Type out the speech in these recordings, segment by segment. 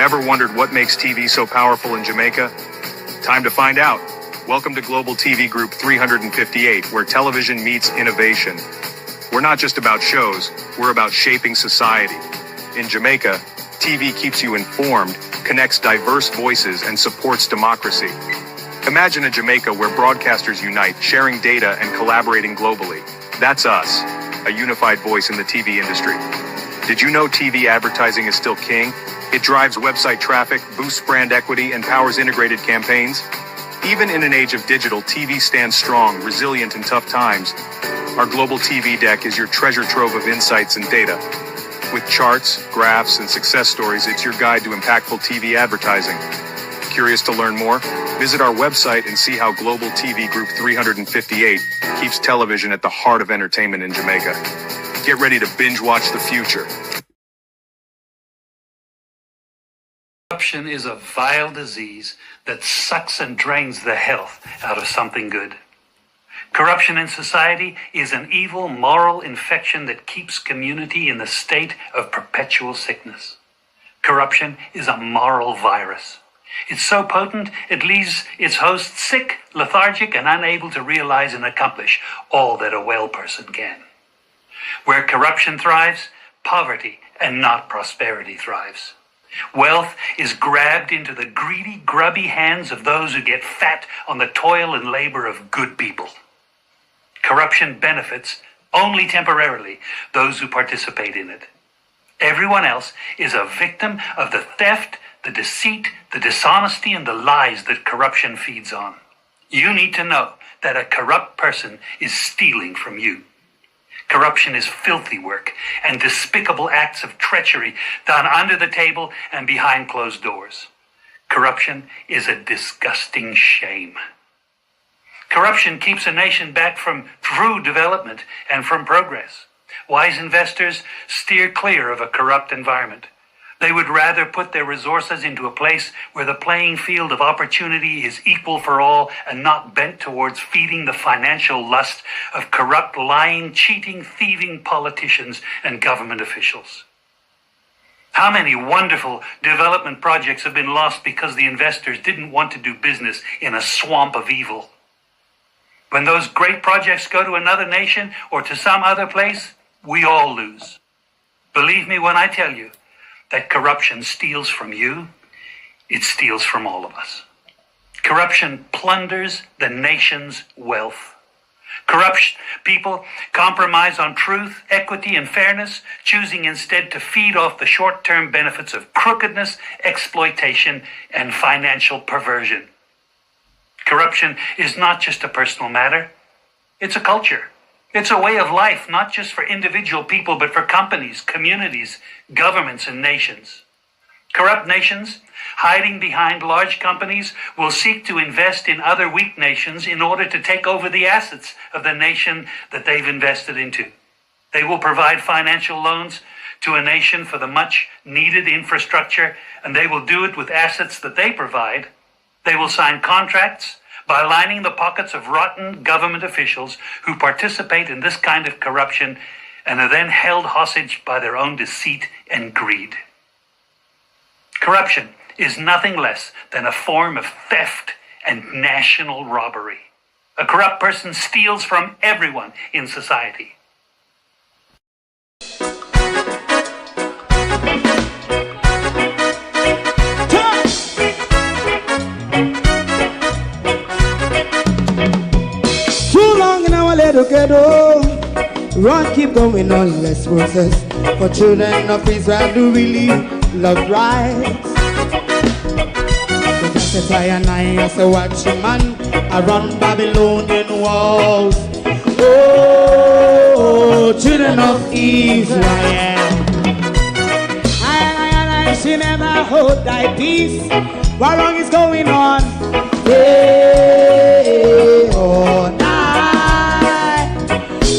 Ever wondered what makes TV so powerful in Jamaica? Time to find out. Welcome to Global TV Group 358, where television meets innovation. We're not just about shows, we're about shaping society. In Jamaica, TV keeps you informed, connects diverse voices, and supports democracy. Imagine a Jamaica where broadcasters unite, sharing data and collaborating globally. That's us, a unified voice in the TV industry. Did you know TV advertising is still king? It drives website traffic, boosts brand equity, and powers integrated campaigns. Even in an age of digital, TV stands strong, resilient in tough times. Our global TV deck is your treasure trove of insights and data. With charts, graphs, and success stories, it's your guide to impactful TV advertising. Curious to learn more? Visit our website and see how Global TV Group 358 keeps television at the heart of entertainment in Jamaica. Get ready to binge watch the future. Corruption is a vile disease that sucks and drains the health out of something good. Corruption in society is an evil moral infection that keeps community in the state of perpetual sickness. Corruption is a moral virus. It's so potent, it leaves its host sick, lethargic, and unable to realize and accomplish all that a well person can. Where corruption thrives, poverty and not prosperity thrives. Wealth is grabbed into the greedy, grubby hands of those who get fat on the toil and labor of good people. Corruption benefits, only temporarily, those who participate in it. Everyone else is a victim of the theft, the deceit, the dishonesty, and the lies that corruption feeds on. You need to know that a corrupt person is stealing from you. Corruption is filthy work and despicable acts of treachery done under the table and behind closed doors. Corruption is a disgusting shame. Corruption keeps a nation back from true development and from progress. Wise investors steer clear of a corrupt environment. They would rather put their resources into a place where the playing field of opportunity is equal for all and not bent towards feeding the financial lust of corrupt, lying, cheating, thieving politicians and government officials. How many wonderful development projects have been lost because the investors didn't want to do business in a swamp of evil? When those great projects go to another nation or to some other place, we all lose. Believe me when I tell you that corruption steals from you, it steals from all of us. Corruption plunders the nation's wealth. Corrupt people compromise on truth, equity, and fairness, choosing instead to feed off the short-term benefits of crookedness, exploitation, and financial perversion. Corruption is not just a personal matter, it's a culture. It's a way of life, not just for individual people, but for companies, communities, governments, and nations. Corrupt nations, hiding behind large companies, will seek to invest in other weak nations in order to take over the assets of the nation that they've invested into. They will provide financial loans to a nation for the much-needed infrastructure, and they will do it with assets that they provide. They will sign contracts by lining the pockets of rotten government officials who participate in this kind of corruption and are then held hostage by their own deceit and greed. Corruption is nothing less than a form of theft and national robbery. A corrupt person steals from everyone in society. Ghetto, run, keep going on, less process. For children of Israel who really love rights. So just try and I say watch a man around Babylonian walls. Oh, children of Israel. I she never hold thy peace. What wrong is going on? Hey, oh,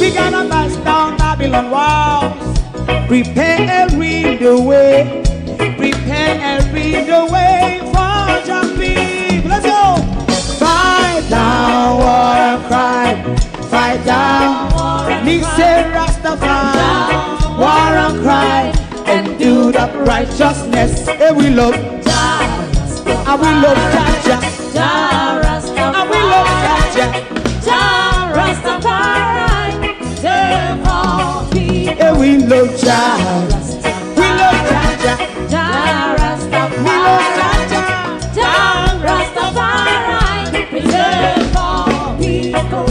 we gonna bust down Babylon walls. Prepare and read the way. Prepare and read the way for your people. Let's go. Fight down war crime. Fight down. Me say Rastafari. War and crime. And do that righteousness. Hey, we love And we love Jaja, Jah Rastafari. And we love Jaja, Jah Rastafari. Save all people. And we love Jah. We love Jaja, Jah Rastafari. We love Jaja, Jah Rastafari. Save all people.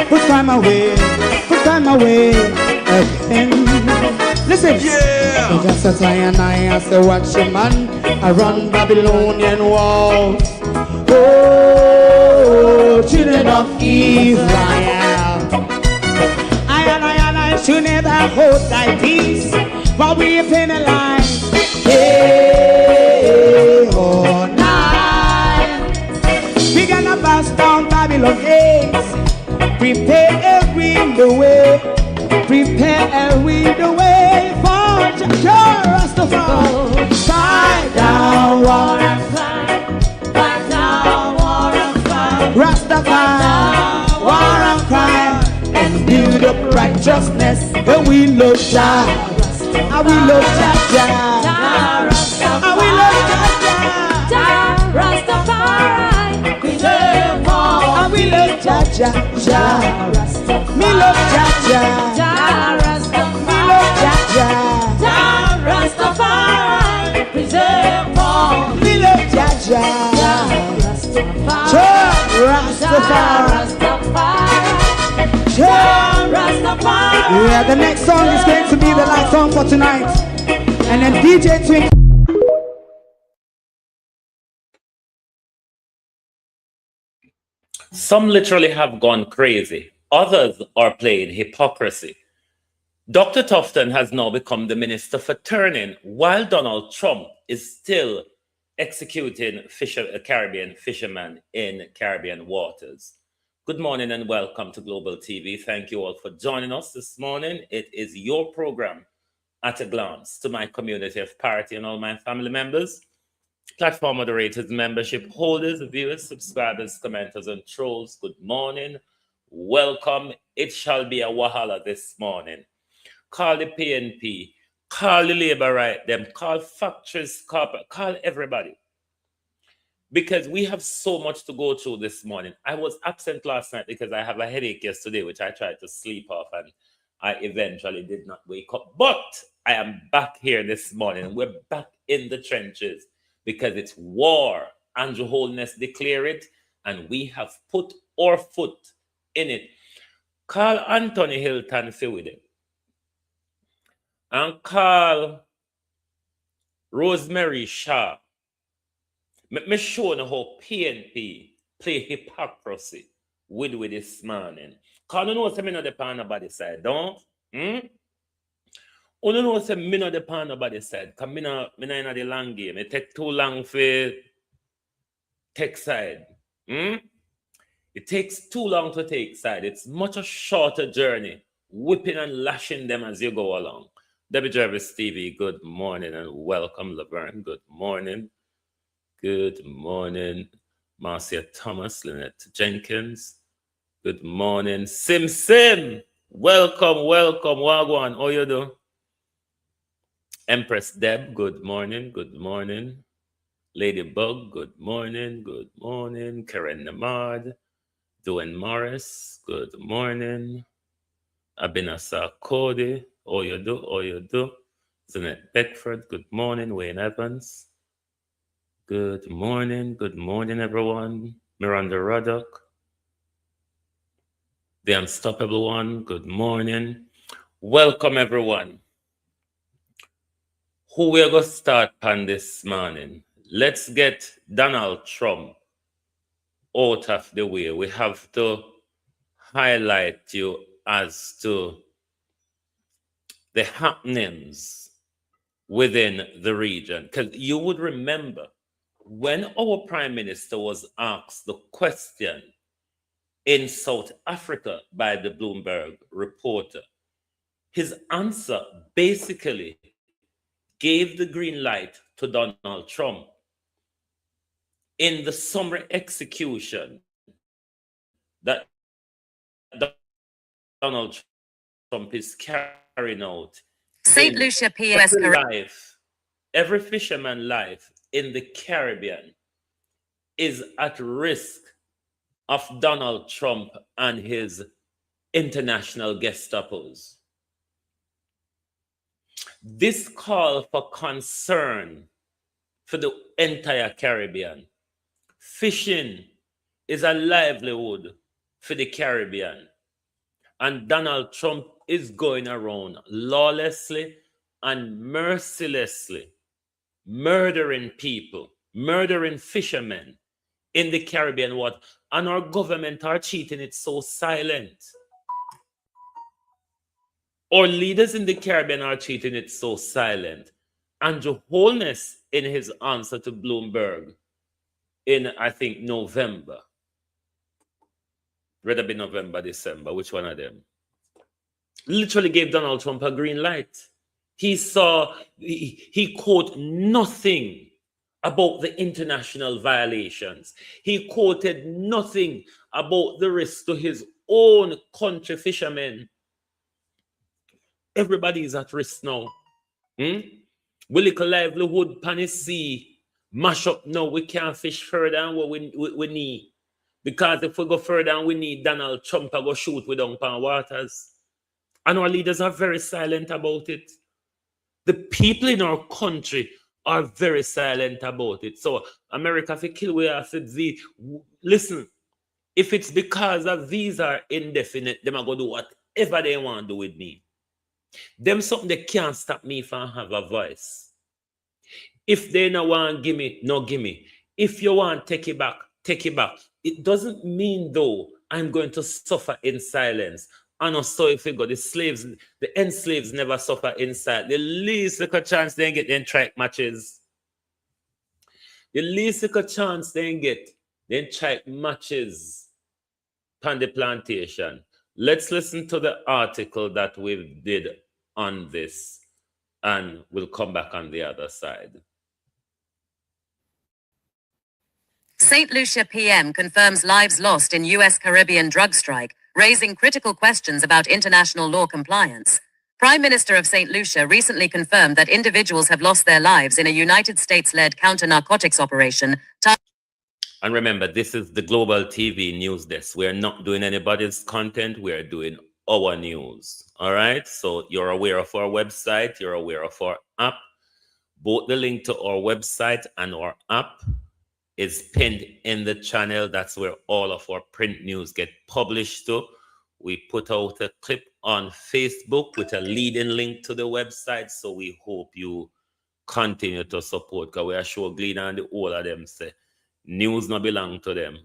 Put time away again. Listen, yeah. Just as I and I say, watch your man, I run Babylonian walls. Oh, children of Israel. I should never hold thy peace, while we penalize day or night. We gonna bust down Babylon gates. Prepare the way, prepare the way for Jah Rastafari. Fight down war and fight, fight down war and fight. Rastafari, war and crime, and build up righteousness. And we love Jah, and we love Jah, and we love Jah Rastafari. We love all, and we love Jah, Jah. Me love Jaja, Jah Rastafari. Me love Jaja, Jah Rastafari. Preserve all. Me love Jaja, Jah Rastafari. Jah Rastafari. Yeah, the next song is going to be the last song for tonight. And then DJ Twink. Some literally have gone crazy. Others are playing hypocrisy. Dr. Tufton has now become the minister for turning, while Donald Trump is still executing Caribbean fishermen in Caribbean waters. Good morning and welcome to Global TV. Thank you all for joining us this morning. It is your program, At a Glance. To my community of parity and all my family members, platform moderators, membership holders, viewers, subscribers, commenters, and trolls, good morning. Welcome. It shall be a wahala this morning. Call the PNP, call the labor right them, call factories, call everybody. Because we have so much to go through this morning. I was absent last night because I have a headache yesterday, which I tried to sleep off, and I eventually did not wake up. But I am back here this morning. We're back in the trenches because it's war. Andrew Holness declared it, and we have put our foot in it. Call Anthony Hilton with it. And call Rosemary Shaw. Me show you how PNP play hypocrisy with this morning. Cause you know say me not depend on nobody's side, don't? You know say me not depend on nobody's side. Cause me not in the long game. It take too long for take side. It takes too long to take side. It's much a shorter journey, whipping and lashing them as you go along. Debbie Jarvis TV, good morning and welcome. Laverne, good morning. Good morning. Marcia Thomas, Lynette Jenkins, good morning. Sim, welcome. Wagwan, how you do? Empress Deb, good morning. Ladybug, good morning. Karen Namad, Duane Morris, good morning. Abinasa Cody, how you do? Zanette Beckford, good morning. Wayne Evans, good morning everyone. Miranda Ruddock, the Unstoppable One, good morning. Welcome everyone. Who we are going to start on this morning? Let's get Donald Trump out of the way. We have to highlight you as to the happenings within the region. Because you would remember when our Prime Minister was asked the question in South Africa by the Bloomberg reporter, his answer basically gave the green light to Donald Trump in the summary execution that Donald Trump is carrying out St. Lucia, PS. Every fisherman life in the Caribbean is at risk of Donald Trump and his international Gestapos. This call for concern for the entire Caribbean. Fishing is a livelihood for the Caribbean. And Donald Trump is going around lawlessly and mercilessly murdering people, murdering fishermen in the Caribbean water. And our government are treating it so silent. Our leaders in the Caribbean are treating it so silent. Andrew Holness, in his answer to Bloomberg in, I think, November, rather be November, December, which one of them, literally gave Donald Trump a green light. He quoted nothing about the international violations. He quoted nothing about the risk to his own country fishermen. Everybody is at risk now. We little livelihood pan the sea, mash up now. We can't fish further than what we need. Because if we go further than we need, Donald Trump will go shoot with down pan waters. And our leaders are very silent about it. The people in our country are very silent about it. So America, if you kill we have to listen, if it's because of these are indefinite, them are going to do whatever they want to do with me. Them something they can't stop me from have a voice. If they no want give me, no give me. If you want take it back, take it back. It doesn't mean though I'm going to suffer in silence. And also if you go, the slaves, the enslaved never suffer in silence. The least little chance they get them track matches. The least little chance they get them track matches on the plantation. Let's listen to the article that we did on this, and we'll come back on the other side. St. Lucia PM confirms lives lost in U.S. Caribbean drug strike, raising critical questions about international law compliance. Prime Minister of St. Lucia recently confirmed that individuals have lost their lives in a United States-led counter-narcotics operation. And remember, this is the Global TV News Desk. We're not doing anybody's content. We're doing our news. All right? So you're aware of our website. You're aware of our app. Both the link to our website and our app is pinned in the channel. That's where all of our print news get published to. We put out a clip on Facebook with a leading link to the website. So we hope you continue to support, because we are sure Glean and the all of them say news not belong to them.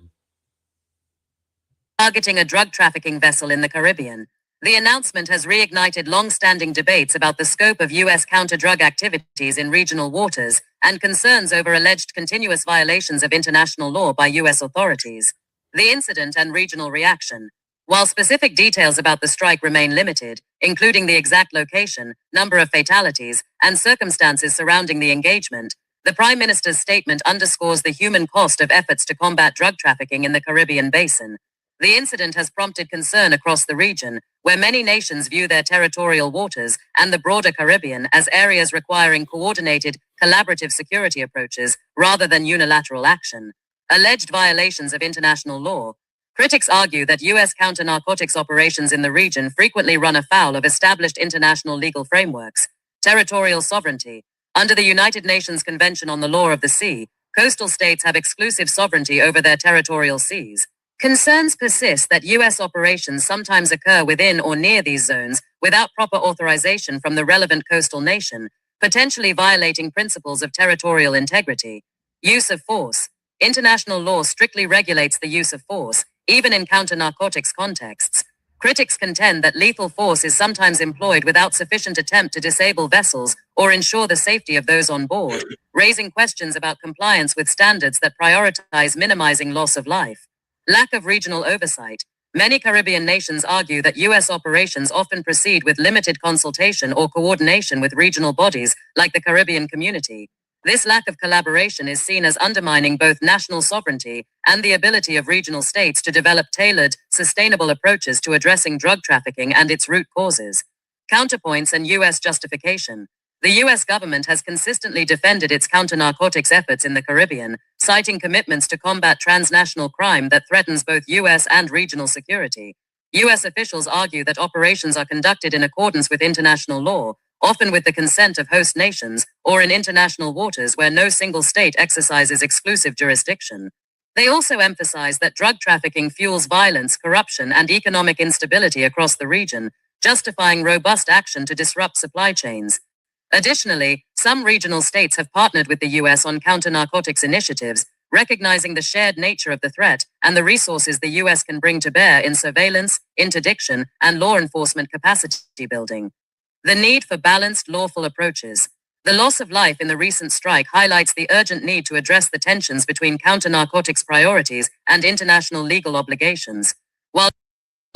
Targeting a drug trafficking vessel in the Caribbean. The announcement has reignited long-standing debates about the scope of U.S. counter-drug activities in regional waters and concerns over alleged continuous violations of international law by U.S. authorities. The incident and regional reaction. While specific details about the strike remain limited, including the exact location, number of fatalities, and circumstances surrounding the engagement, the Prime Minister's statement underscores the human cost of efforts to combat drug trafficking in the Caribbean basin. The incident has prompted concern across the region, where many nations view their territorial waters and the broader Caribbean as areas requiring coordinated, collaborative security approaches rather than unilateral action. Alleged violations of international law. Critics argue that U.S. counter-narcotics operations in the region frequently run afoul of established international legal frameworks. Territorial sovereignty. Under the United Nations Convention on the Law of the Sea, coastal states have exclusive sovereignty over their territorial seas. Concerns persist that U.S. operations sometimes occur within or near these zones without proper authorization from the relevant coastal nation, potentially violating principles of territorial integrity. Use of force. International law strictly regulates the use of force, even in counter-narcotics contexts. Critics contend that lethal force is sometimes employed without sufficient attempt to disable vessels or ensure the safety of those on board, raising questions about compliance with standards that prioritize minimizing loss of life. Lack of regional oversight. Many Caribbean nations argue that U.S. operations often proceed with limited consultation or coordination with regional bodies like the Caribbean Community. This lack of collaboration is seen as undermining both national sovereignty and the ability of regional states to develop tailored, sustainable approaches to addressing drug trafficking and its root causes. Counterpoints and U.S. justification. The U.S. government has consistently defended its counter-narcotics efforts in the Caribbean, citing commitments to combat transnational crime that threatens both U.S. and regional security. U.S. officials argue that operations are conducted in accordance with international law, often with the consent of host nations, or in international waters where no single state exercises exclusive jurisdiction. They also emphasize that drug trafficking fuels violence, corruption, and economic instability across the region, justifying robust action to disrupt supply chains. Additionally, some regional states have partnered with the U.S. on counter-narcotics initiatives, recognizing the shared nature of the threat and the resources the U.S. can bring to bear in surveillance, interdiction, and law enforcement capacity building. The need for balanced, lawful approaches. The loss of life in the recent strike highlights the urgent need to address the tensions between counter-narcotics priorities and international legal obligations. While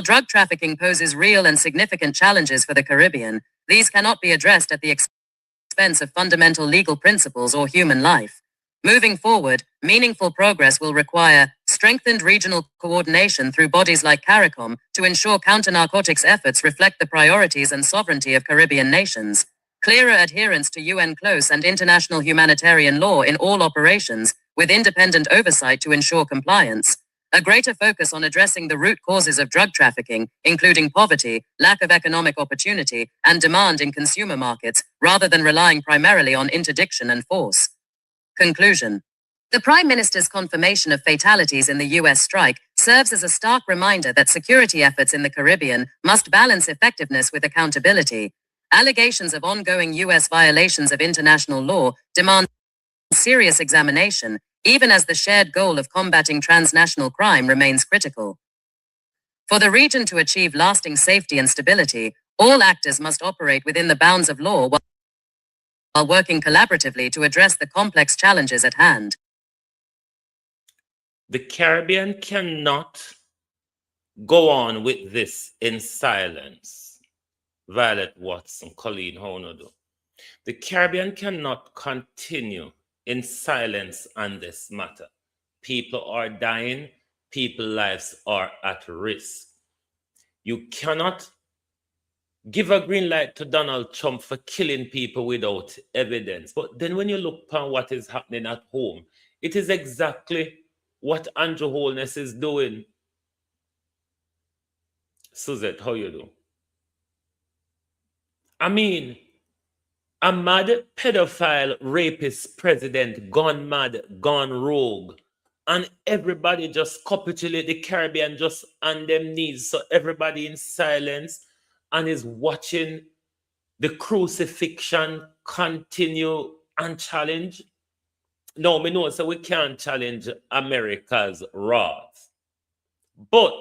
drug trafficking poses real and significant challenges for the Caribbean, these cannot be addressed at the expense of fundamental legal principles or human life. Moving forward, meaningful progress will require strengthened regional coordination through bodies like CARICOM to ensure counter-narcotics efforts reflect the priorities and sovereignty of Caribbean nations, clearer adherence to UN close and international humanitarian law in all operations, with independent oversight to ensure compliance, a greater focus on addressing the root causes of drug trafficking, including poverty, lack of economic opportunity, and demand in consumer markets, rather than relying primarily on interdiction and force. Conclusion. The Prime Minister's confirmation of fatalities in the U.S. strike serves as a stark reminder that security efforts in the Caribbean must balance effectiveness with accountability. Allegations of ongoing U.S. violations of international law demand serious examination, even as the shared goal of combating transnational crime remains critical. For the region to achieve lasting safety and stability, all actors must operate within the bounds of law while working collaboratively to address the complex challenges at hand. The Caribbean cannot go on with this in silence. Violet Watson, Colleen Honodo. The Caribbean cannot continue in silence on this matter. People are dying. People's lives are at risk. You cannot give a green light to Donald Trump for killing people without evidence. But then when you look upon what is happening at home, it is exactly what Andrew Holness is doing. Suzette, how you do? I mean, a mad pedophile, rapist president gone mad, gone rogue, and everybody just capitulate, the Caribbean just on them knees. So everybody in silence and is watching the crucifixion continue and challenge. No, we know so we can't challenge America's wrath. But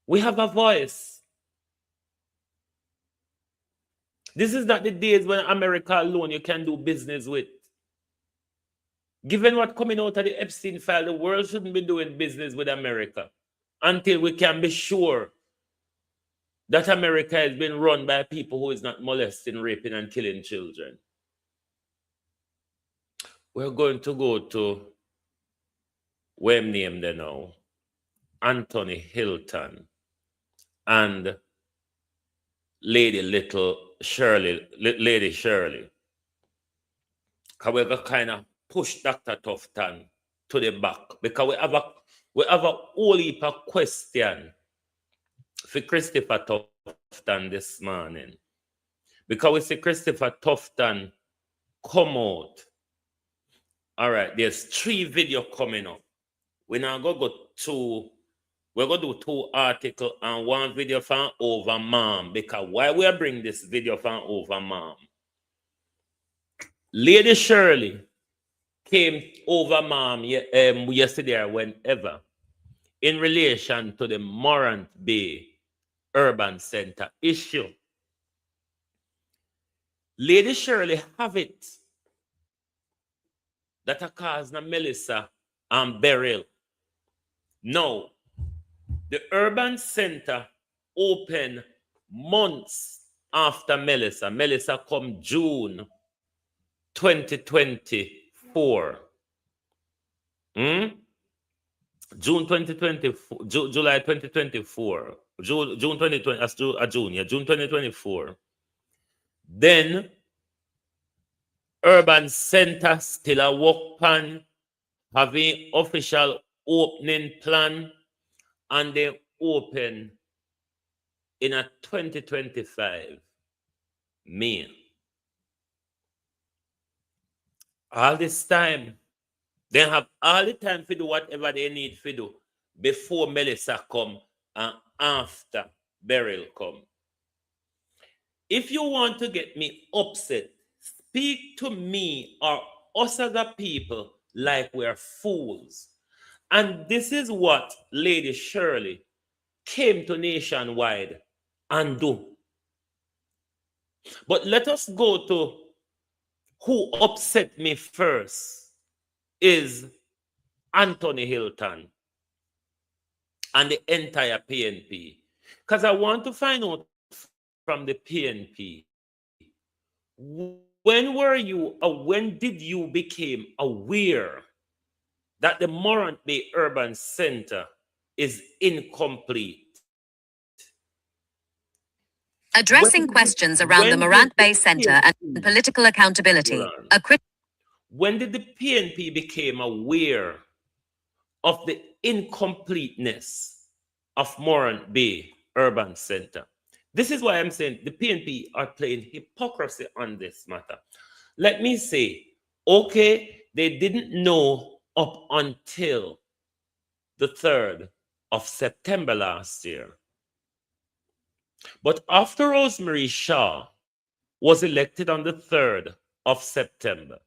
we have a voice. This is not the days when America alone you can do business with. Given what coming out of the Epstein file, the world shouldn't be doing business with America until we can be sure that America has been run by people who is not molesting, raping, and killing children. We're going to go to where name they now, Anthony Hilton and Lady Shirley. Because we're going to kind of push Dr. Tufton to the back because we have a whole heap of question for Christopher Tufton this morning. Because we see Christopher Tufton come out. All right, there's 3 videos coming up. We're now going to go to, we're going to do 2 articles and 1 video from Over Mom. Because why we bring this video from Over Mom? Lady Shirley came over Mom yesterday or whenever in relation to the Morant Bay Urban Center issue. Lady Shirley have it that a cause na Melissa and Beryl. No, the Urban Center opened months after Melissa. Melissa come June 2024. June 2024, July 2024. June 2020, June 2024. Then Urban Center still a work plan, having official opening plan, and they open in a 2025 May. All this time, they have all the time to do whatever they need to do before Melissa come and after Beryl come. If you want to get me upset, speak to me or us other people like we're fools. And this is what Lady Shirley came to Nationwide and do. But let us go to who upset me first is Anthony Hilton and the entire PNP. Because I want to find out from the PNP, when did you become aware that the Morant Bay Urban Center is incomplete? Addressing questions around the Morant Bay Center and political accountability. When did the PNP become aware of the incompleteness of Morant Bay Urban Center? This is why I'm saying the PNP are playing hypocrisy on this matter. Let me say, okay, they didn't know up until the 3rd of September last year. But after Rosemary Shaw was elected on the 3rd of September,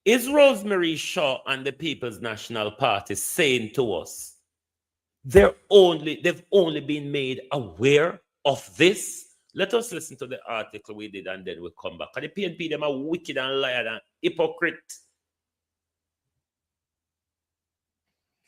is Rosemary Shaw and the People's National Party saying to us they've only been made aware of this? Let us listen to the article we did and then we'll come back. And the PNP, them are wicked and liar and hypocrite.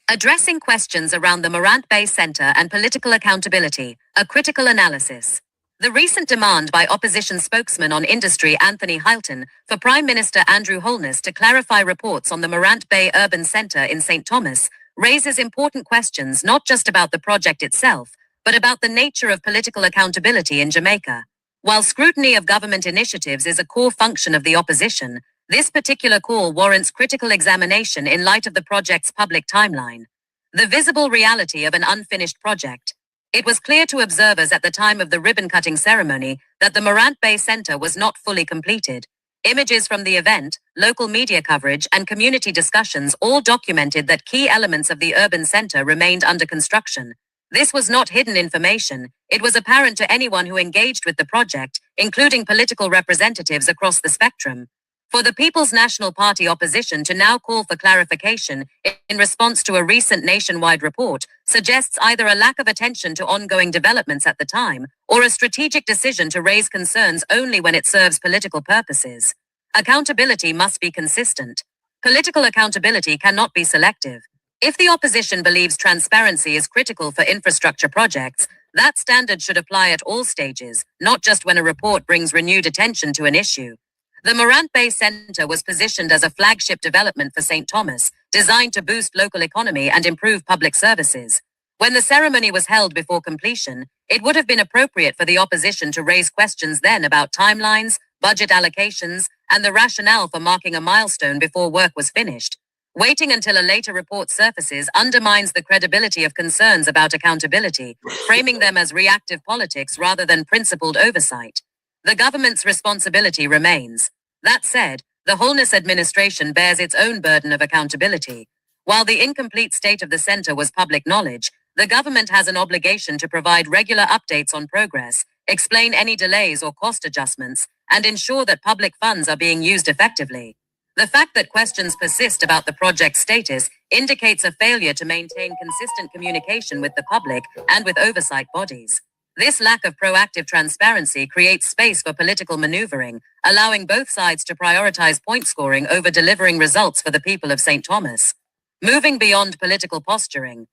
Addressing questions around the Morant Bay Center and political accountability, a critical analysis. The recent demand by opposition spokesman on industry Anthony Hilton for Prime Minister Andrew Holness to clarify reports on the Morant Bay Urban Center in St. Thomas raises important questions not just about the project itself, but about the nature of political accountability in Jamaica. While scrutiny of government initiatives is a core function of the opposition, this particular call warrants critical examination in light of the project's public timeline. The visible reality of an unfinished project. It was clear to observers at the time of the ribbon-cutting ceremony that the Morant Bay Center was not fully completed. Images from the event, local media coverage, and community discussions all documented that key elements of the urban center remained under construction. This was not hidden information. It was apparent to anyone who engaged with the project, including political representatives across the spectrum. For the People's National Party opposition to now call for clarification in response to a recent nationwide report suggests either a lack of attention to ongoing developments at the time or a strategic decision to raise concerns only when it serves political purposes. Accountability must be consistent. Political accountability cannot be selective. If the opposition believes transparency is critical for infrastructure projects, that standard should apply at all stages, not just when a report brings renewed attention to an issue. The Morant Bay Center was positioned as a flagship development for St. Thomas, designed to boost local economy and improve public services. When the ceremony was held before completion, it would have been appropriate for the opposition to raise questions then about timelines, budget allocations, and the rationale for marking a milestone before work was finished. Waiting until a later report surfaces undermines the credibility of concerns about accountability, framing them as reactive politics rather than principled oversight. The government's responsibility remains. That said, the Holness administration bears its own burden of accountability. While the incomplete state of the center was public knowledge, the government has an obligation to provide regular updates on progress, explain any delays or cost adjustments, and ensure that public funds are being used effectively. The fact that questions persist about the project's status indicates a failure to maintain consistent communication with the public and with oversight bodies. This lack of proactive transparency creates space for political maneuvering, allowing both sides to prioritize point scoring over delivering results for the people of St. Thomas. Moving beyond political posturing.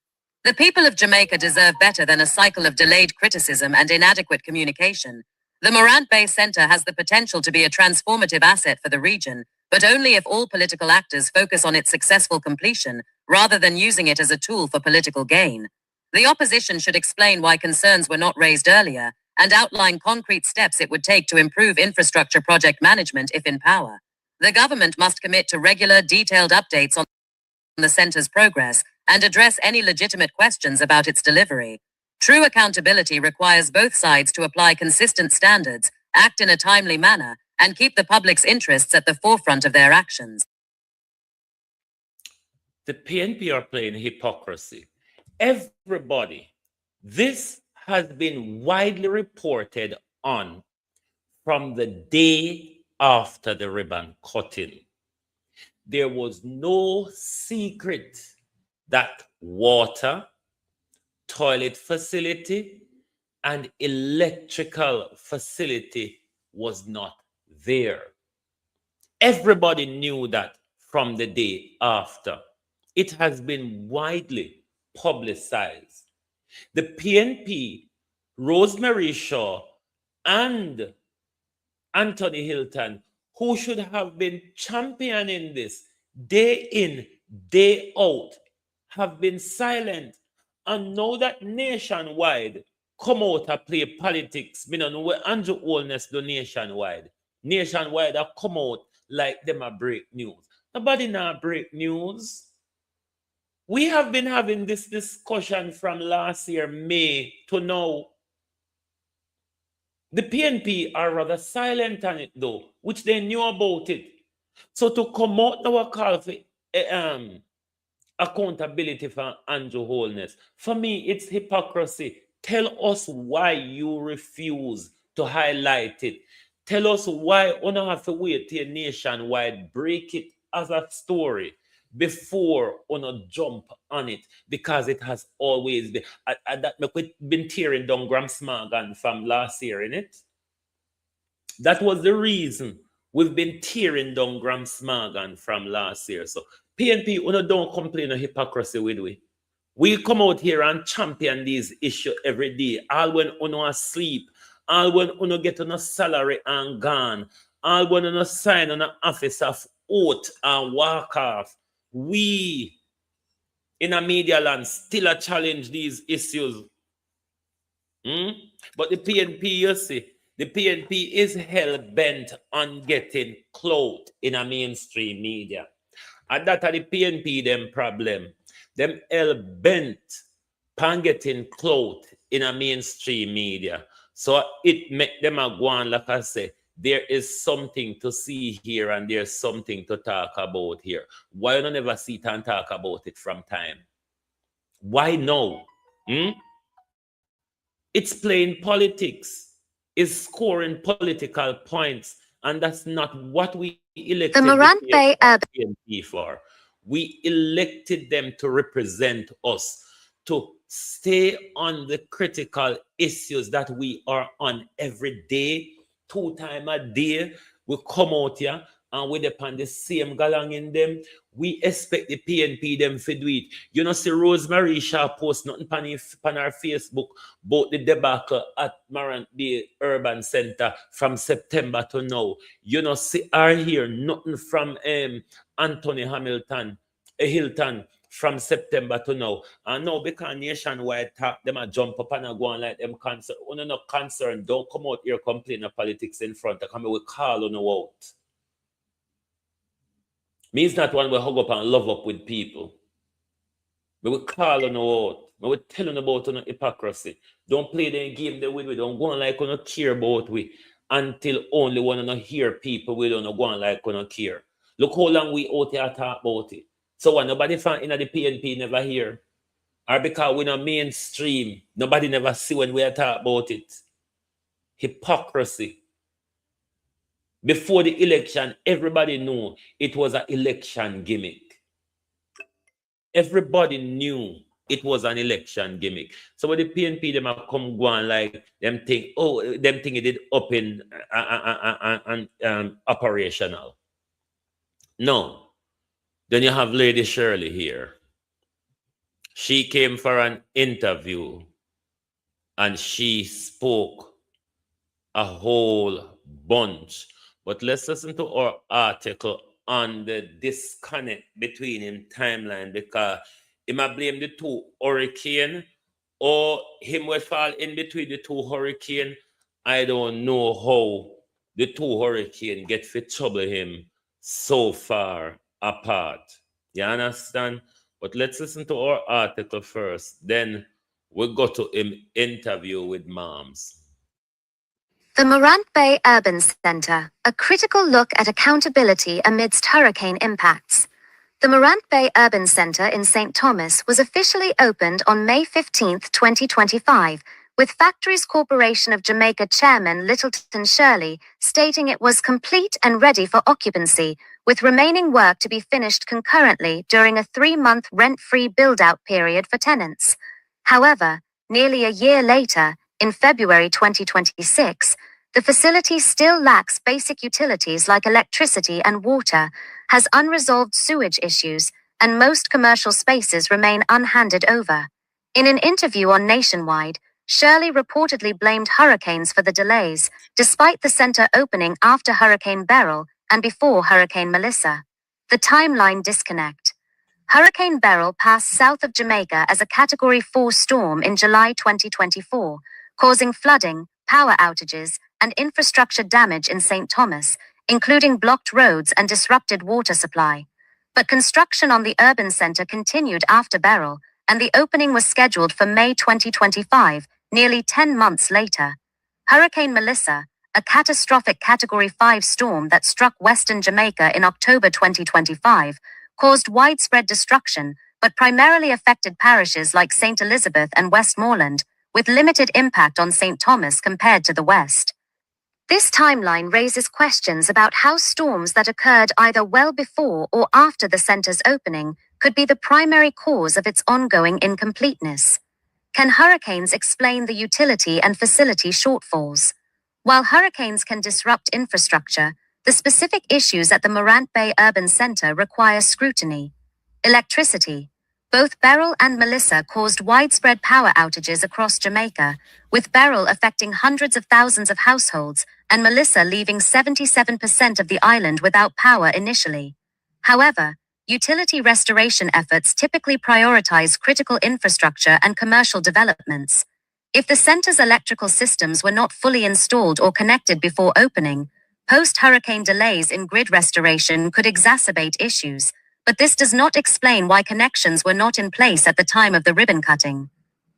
The people of Jamaica deserve better than a cycle of delayed criticism and inadequate communication. The Morant Bay Center has the potential to be a transformative asset for the region, but only if all political actors focus on its successful completion, rather than using it as a tool for political gain. The opposition should explain why concerns were not raised earlier and outline concrete steps it would take to improve infrastructure project management if in power. The government must commit to regular, detailed updates on the center's progress and address any legitimate questions about its delivery. True accountability requires both sides to apply consistent standards, act in a timely manner, and keep the public's interests at the forefront of their actions. The PNP are playing hypocrisy. Everybody, this has been widely reported on from the day after the ribbon cutting. There was no secret that water, toilet facility, and electrical facility was not there. Everybody knew that from the day after. It has been widely publicized. The PNP, Rosemary Shaw, and Anthony Hilton, who should have been championing this day in, day out, have been silent. And now that nationwide come out and play politics, me don't know where Andrew Holness do nationwide. Nationwide have come out like them a break news. Nobody now break news. We have been having this discussion from last year, May, to now. The PNP are rather silent on it, though, which they knew about it. So to come out now call for accountability for Andrew Holness, for me, it's hypocrisy. Tell us why you refuse to highlight it. Tell us why you don't have to wait till nationwide, break it as a story before you jump on it, because it has always been. That we've been tearing down Graham Smagan from last year, innit? That was the reason we've been tearing down Graham Smagan from last year. So PNP, you don't complain of hypocrisy with we. We come out here and champion these issues every day. All when you are asleep, all when you get on a salary and gone, all when you sign on an office of oath and walk off. We in a media land still a challenge these issues. But the PNP, you see, the PNP is hell-bent on getting clout in a mainstream media. And that are the PNP them problem. Them hell-bent on getting clout in a mainstream media. So it make them a go on, like I say, there is something to see here and there's something to talk about here. Why you never see it and talk about it from time? Why no? It's playing politics. It's scoring political points. And that's not what we elected the PNP for. We elected them to represent us, to stay on the critical issues that we are on every day. 2 times a day, we come out here and we depend the same galang in them. We expect the PNP them to do it. You know, see Rosemary Shaw post nothing on her Facebook about the debacle at Marant Bay Urban Center from September to now. You know, see her here, nothing from Anthony Hilton from September to now. And now because nationwide talk, them a jump up and a go on like them concerned. You're not concerned, don't come out here complaining of politics in front. I come here, we call on you out. Means not one we hug up and love up with people. We will call on you out. We will tell you about your hypocrisy. Don't play the game there with we. Don't go on like you don't care about we. Until only when you hear people, we don't go on like you don't care. Look how long we out here talk about it. So when nobody from in the PNP never hear, or because we're not mainstream, nobody never see when we are talk about it. Hypocrisy. Before the election, everybody knew it was an election gimmick. Everybody knew it was an election gimmick. So when the PNP them have come go on like them think, them think it did up in operational. No. Then you have Lady Shirley here. She came for an interview and she spoke a whole bunch. But let's listen to our article on the disconnect between him timeline, because he might blame the 2 hurricane or him will fall in between the two hurricanes. I don't know how the two hurricanes get to trouble him so far apart. You understand? But let's listen to our article first. Then we'll go to him interview with moms. The Morant Bay Urban Center, a critical look at accountability amidst hurricane impacts. The Morant Bay Urban Center in St. Thomas was officially opened on May 15, 2025, with Factories Corporation of Jamaica Chairman Littleton Shirley stating it was complete and ready for occupancy, with remaining work to be finished concurrently during a 3-month rent-free build-out period for tenants. However, nearly a year later, in February 2026, the facility still lacks basic utilities like electricity and water, has unresolved sewage issues, and most commercial spaces remain unhanded over. In an interview on Nationwide, Shirley reportedly blamed hurricanes for the delays, despite the center opening after Hurricane Beryl and before Hurricane Melissa. The timeline disconnect. Hurricane Beryl passed south of Jamaica as a Category 4 storm in July 2024, causing flooding, power outages, and infrastructure damage in St. Thomas, including blocked roads and disrupted water supply. But construction on the urban center continued after Beryl, and the opening was scheduled for May 2025, nearly 10 months later. Hurricane Melissa, a catastrophic Category 5 storm that struck western Jamaica in October 2025, caused widespread destruction, but primarily affected parishes like St. Elizabeth and Westmoreland, with limited impact on St. Thomas compared to the west. This timeline raises questions about how storms that occurred either well before or after the center's opening could be the primary cause of its ongoing incompleteness. Can hurricanes explain the utility and facility shortfalls? While hurricanes can disrupt infrastructure, the specific issues at the Morant Bay Urban Center require scrutiny. Electricity. Both Beryl and Melissa caused widespread power outages across Jamaica, with Beryl affecting hundreds of thousands of households and Melissa leaving 77% of the island without power initially. However, utility restoration efforts typically prioritize critical infrastructure and commercial developments. If the center's electrical systems were not fully installed or connected before opening, post-hurricane delays in grid restoration could exacerbate issues, but this does not explain why connections were not in place at the time of the ribbon cutting.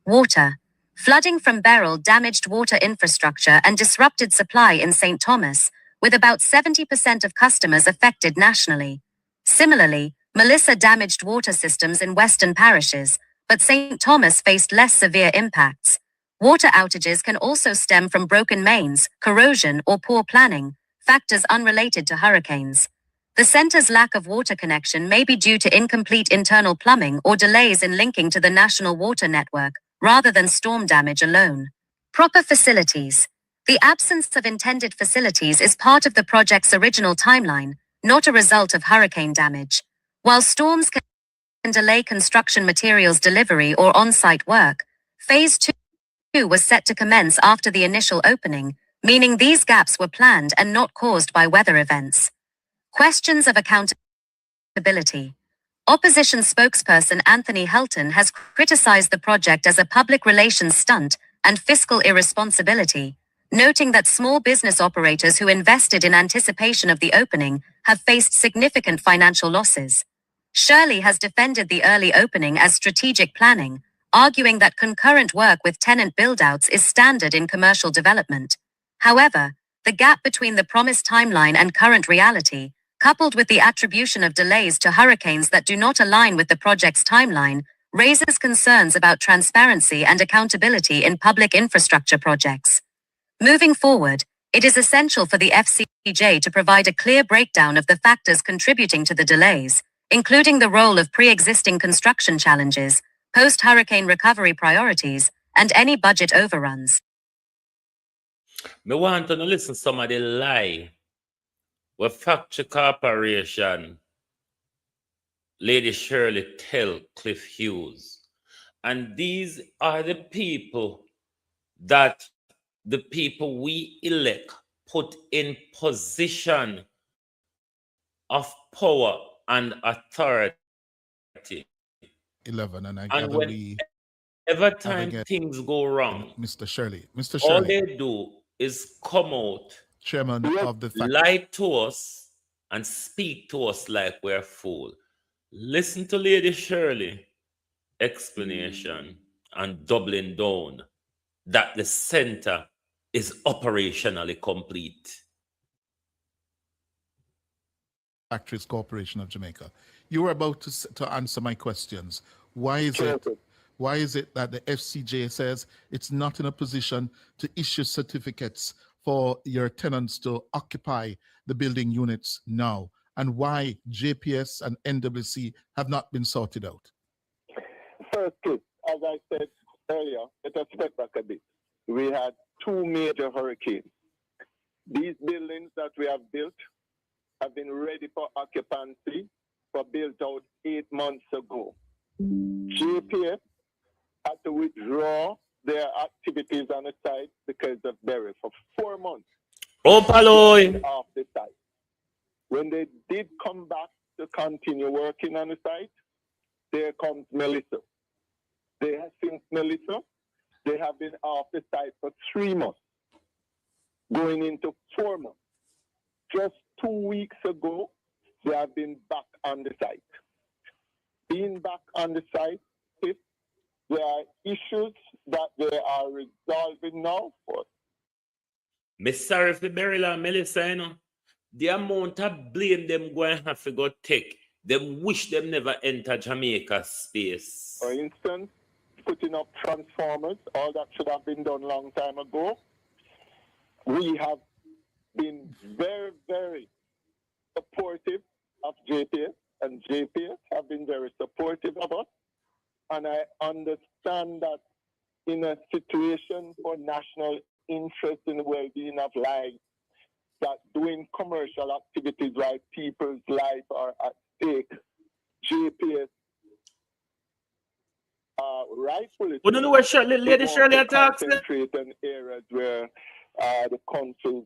Water. Flooding from Beryl damaged water infrastructure and disrupted supply in St. Thomas, with about 70% of customers affected nationally. Similarly, Melissa damaged water systems in western parishes, but St. Thomas faced less severe impacts. Water outages can also stem from broken mains, corrosion, or poor planning, factors unrelated to hurricanes. The center's lack of water connection may be due to incomplete internal plumbing or delays in linking to the national water network, rather than storm damage alone. Proper facilities. The absence of intended facilities is part of the project's original timeline, not a result of hurricane damage. While storms can delay construction materials delivery or on-site work, Phase 2 was set to commence after the initial opening, meaning these gaps were planned and not caused by weather events. Questions of accountability. Opposition spokesperson Anthony Helton has criticized the project as a public relations stunt and fiscal irresponsibility, noting that small business operators who invested in anticipation of the opening have faced significant financial losses. Shirley has defended the early opening as strategic planning, arguing that concurrent work with tenant build-outs is standard in commercial development. However, the gap between the promised timeline and current reality, coupled with the attribution of delays to hurricanes that do not align with the project's timeline, raises concerns about transparency and accountability in public infrastructure projects. Moving forward, it is essential for the FCJ to provide a clear breakdown of the factors contributing to the delays, including the role of pre-existing construction challenges, post-hurricane recovery priorities, and any budget overruns. Me want to listen to some of the lie where Factory Corporation Lady Shirley tell Cliff Hughes. And these are the people that the people we elect put in position of power and authority. 11, and I gather we Every have time again, things go wrong, Mr. Shirley. Mr. all Shirley, they do is come out, chairman of the fact. lie to us, and speak to us like we're fool. Listen to Lady Shirley explanation and doubling down that the center is operationally complete. Factories Corporation of Jamaica. You were about to answer my questions. Why is it that the FCJ says it's not in a position to issue certificates for your tenants to occupy the building units now? And why JPS and NWC have not been sorted out? Firstly, as I said earlier, let us step back a bit. We had two major hurricanes. These buildings that we have built have been ready for occupancy, were built out 8 months ago. JPS had to withdraw their activities on the site because of Berry for 4 months. Off the site. When they did come back to continue working on the site, there comes Melissa. They have since Melissa, they have been off the site for 3 months, going into 4 months. Just 2 weeks ago, they have been back on the site. Being back on the site, if there are issues that they are resolving now for. Miss sorry for Beryl and Melissa, you know. The amount of blame them going to have to go take, them wish them never enter Jamaica space. For instance, putting up transformers, all that should have been done long time ago. We have been very, very supportive of JPS, and JPS have been very supportive of us. And I understand that in a situation for national interest in the well-being of lives, that doing commercial activities while people's lives are at stake, JPS rightfully We don't know where Lady Shirley attacks. Concentrate on areas where the countries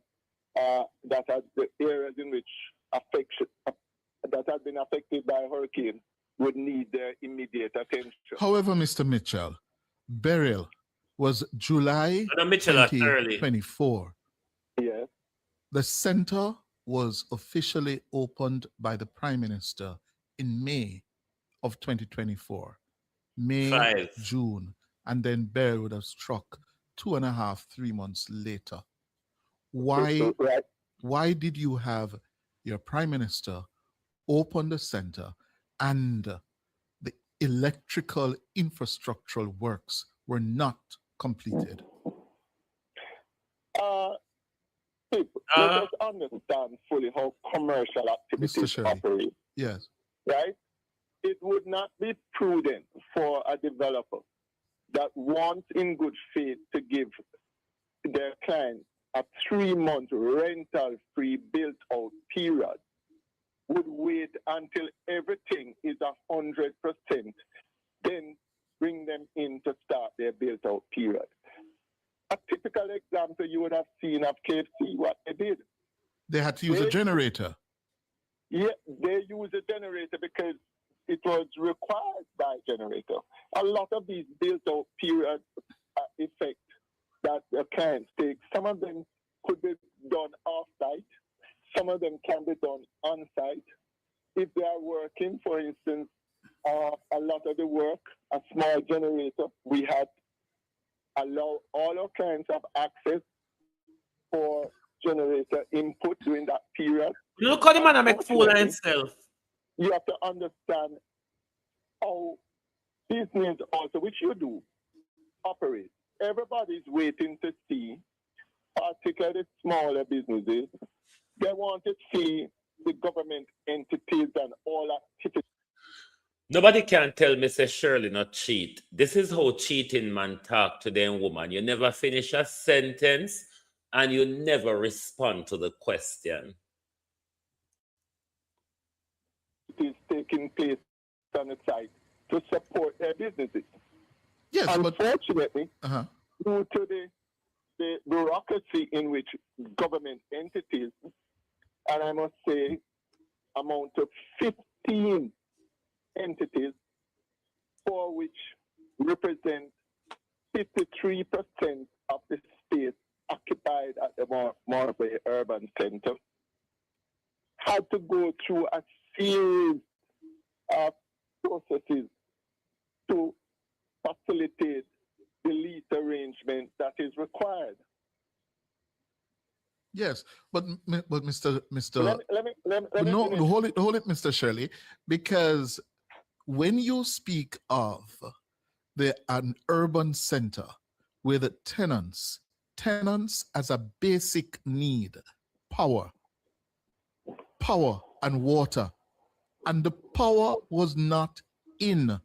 that are the areas in which that have been affected by hurricane would need their immediate attention. However, Mr. Mitchell, burial was July 2024. Yes. The center was officially opened by the Prime Minister in May of 2024. May, June, and then burial would have struck 2.5, 3 months later. Why did you have your Prime Minister open the center and the electrical infrastructural works were not completed? Let us understand fully how commercial activities operate. Yes. Right? It would not be prudent for a developer that wants in good faith to give their clients a 3-month rental-free built-out period, would wait until everything is 100%, then bring them in to start their built-out period. A typical example you would have seen of KFC, what they did. They had to use a generator. Yeah, they used a generator because it was required by generator. A lot of these built-out period effect that the clients take, some of them could be done off-site, some of them can be done on-site. If they are working, for instance, a lot of the work, a small generator, we had allow all our clients have access for generator input during that period. Look how the man make fool of himself. You have to understand how business also, which you do, operate. Everybody's waiting to see, particularly smaller businesses, they want to see the government entities and all activities. Nobody can tell Mr. Shirley not cheat. This is how cheating man talk to them woman. You never finish a sentence and you never respond to the question. It is taking place on the site to support their businesses. Yes, unfortunately, due to the bureaucracy in which government entities, and I must say, amount of 15 entities for which represent 53% of the space occupied at the Mottley Urban Center had to go through a series of processes to facilitate the lease arrangement that is required. Yes, but Mr. Let me No, finish. hold it, Mr. Shirley, because when you speak of an urban center where the tenants as a basic need, power and water, and the power was not in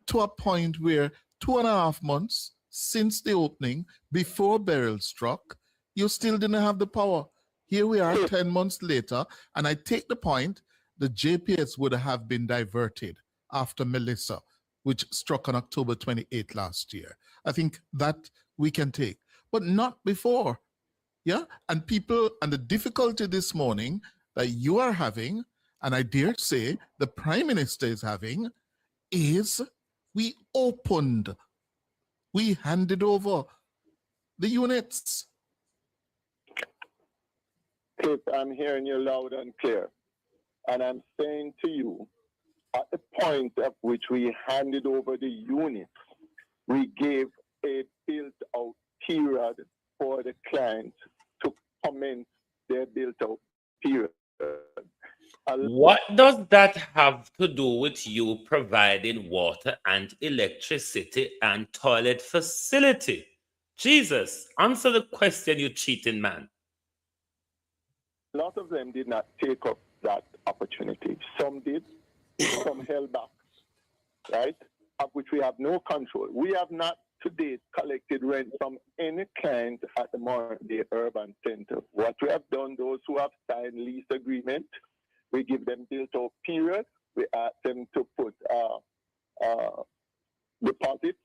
to a point where 2.5 months since the opening, before Beryl struck, you still didn't have the power. Here we are 10 months later, and I take the point, the JPS would have been diverted after Melissa, which struck on October 28th last year. I think that we can take, but not before. Yeah, and the difficulty this morning that you are having, and I dare say the Prime Minister is having, is we handed over the units. Cliff, I'm hearing you loud and clear. And I'm saying to you, at the point at which we handed over the units, we gave a built-out period for the client to commence their built-out period. What does that have to do with you providing water and electricity and toilet facility? Jesus, answer the question, you cheating man. A lot of them did not take up that opportunity. Some did, some held back, right? Of which we have no control. We have not to date collected rent from any client at the Mottley Urban Center. What we have done, those who have signed lease agreement, we give them built-out period. We ask them to put deposits,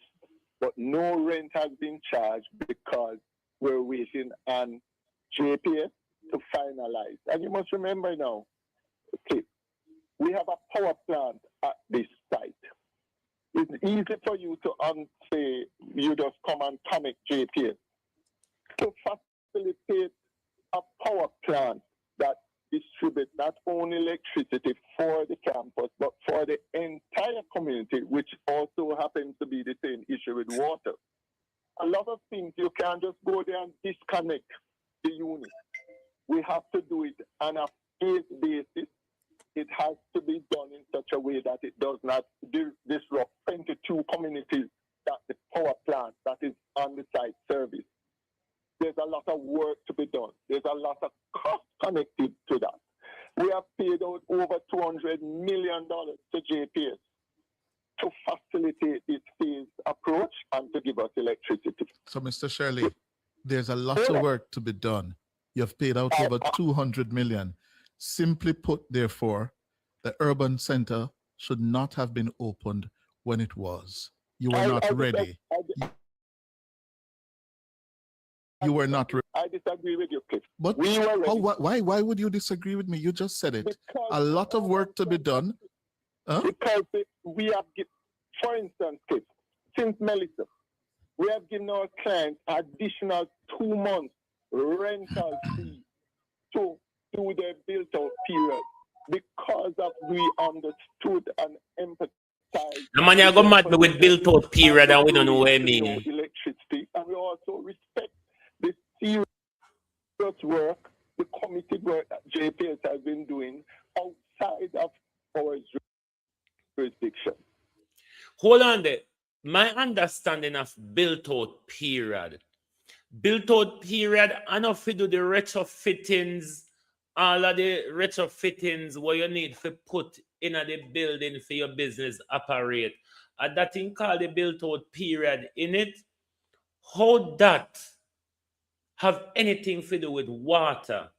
but no rent has been charged because we're waiting on JPS to finalize. And you must remember now, okay, we have a power plant at this site. It's easy for you to say you just come and commit JPS. To facilitate a power plant that distributes not only electricity for the campus, but for the entire community, which also happens to be the same issue with water. A lot of things, you can't just go there and disconnect the unit. We have to do it on a phase basis. It has to be done in such a way that it does not disrupt 22 communities that the power plant that is on the site service. There's a lot of work to be done. There's a lot of cost connected to that. We have paid out over $200 million to JPS to facilitate this phased approach and to give us electricity. So, Mr. Shirley, there's a lot of work to be done. You've paid out over 200 million. Simply put, therefore, the urban center should not have been opened when it was. You were not ready. You were not ready. I disagree with you, Cliff. But we were ready. why would you disagree with me? You just said it. Because a lot of work to be done. Huh? Because we have, for instance, Cliff, since Melissa, we have given our clients additional 2 months rental fee to do their built-out period because of we understood and empathized. The man you go mad me with built-out period and we don't know what I mean. Electricity, and we also respect the serious work, the committed work that JPS has been doing outside of our jurisdiction. Hold on there. My understanding of built-out period. Built-out period, I know if you do the retrofittings, all of the retrofittings what you need to put in the building for your business operate. And that thing called the built-out period in it, how that have anything to do with water,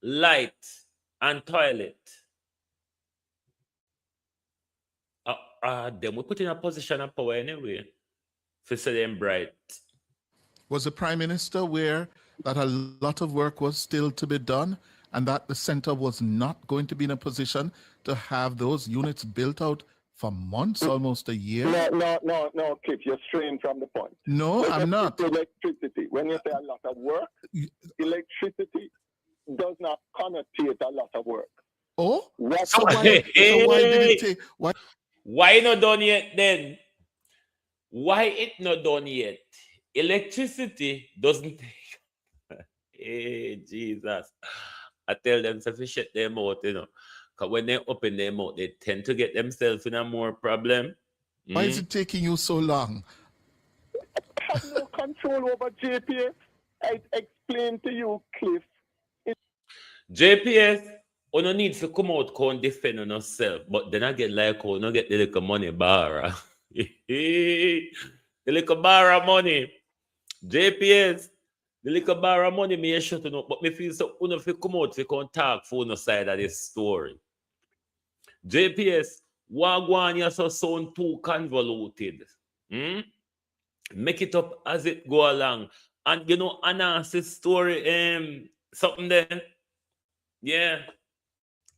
light, and toilet? Then we put in a position of power anyway for say them bright. Was the Prime Minister aware that a lot of work was still to be done and that the center was not going to be in a position to have those units built out for months, almost a year. No, Cliff, you're straying from the point. No, I'm not. Electricity. When you say a lot of work, electricity does not connotate a lot of work. Oh, so why did it take? Why not done yet then? Why it not done yet? Electricity doesn't take. Hey, Jesus. I tell them to shut their mouth, you know. Because when they open their mouth, they tend to get themselves in a more problem. Why is it taking you so long? I have no control over JPS. I explained to you, Cliff. JPS, you don't need to come out and defend on yourself, but then I get like, you don't get the little money bar. The little bar of money. JPS, the little bar of money, me shut up, but me feel so, you know, if you come out, you can talk for the side of this story. JPS, Wagwan, you're so sound too convoluted. Make it up as it go along. And you know, Anansi's story, something there. Yeah.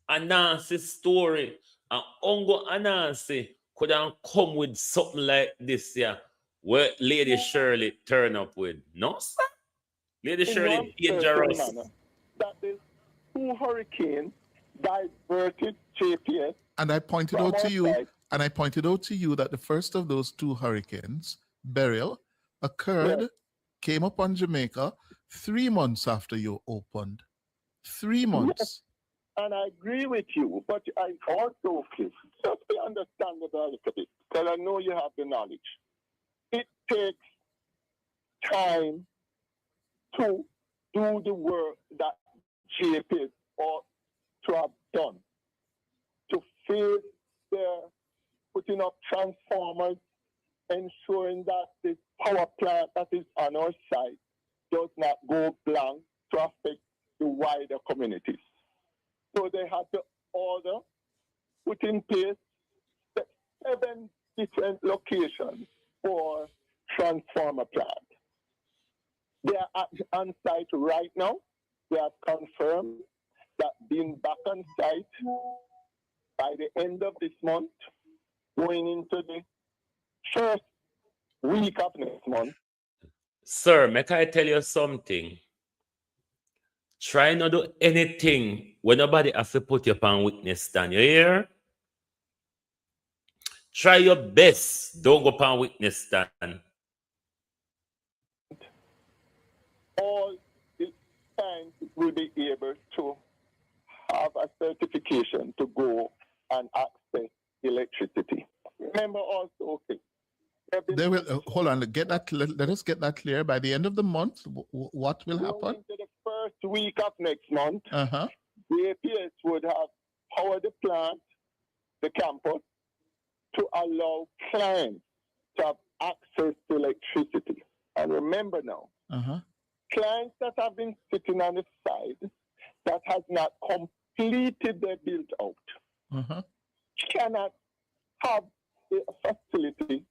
Anansi's story. And Ongo Anansi could have come with something like this, yeah. Where Lady Shirley turn up with. No, sir. Lady Shirley dangerous. That is 2 hurricanes diverted JPS. And I pointed out to you, that the first of those 2 hurricanes, Beryl, occurred, came up on Jamaica 3 months after you opened. 3 months. Yes. And I agree with you, but I also, Cliff, just to understand it a little bit, because I know you have the knowledge. It takes time to do the work that JPS ought to have done. To face the putting up transformers, ensuring that the power plant that is on our site does not go blank to affect the wider communities. So they had to order, put in place 7 different locations for transformer plant. They are on site right now. They have confirmed that being back on site by the end of this month, going into the first week of next month. Sir, make I tell you something? Try not to do anything when nobody has to put you upon witness stand. You hear? Try your best. Don't go upon witness stand. All the clients will be able to have a certification to go and access electricity. Remember also, okay, they will hold on. Let us get that clear. By the end of the month, what will happen? Into the first week of next month, the APS would have powered the plant, the campus, to allow clients to have access to electricity. And remember now, clients that have been sitting on the side that has not completed their build out cannot have a facility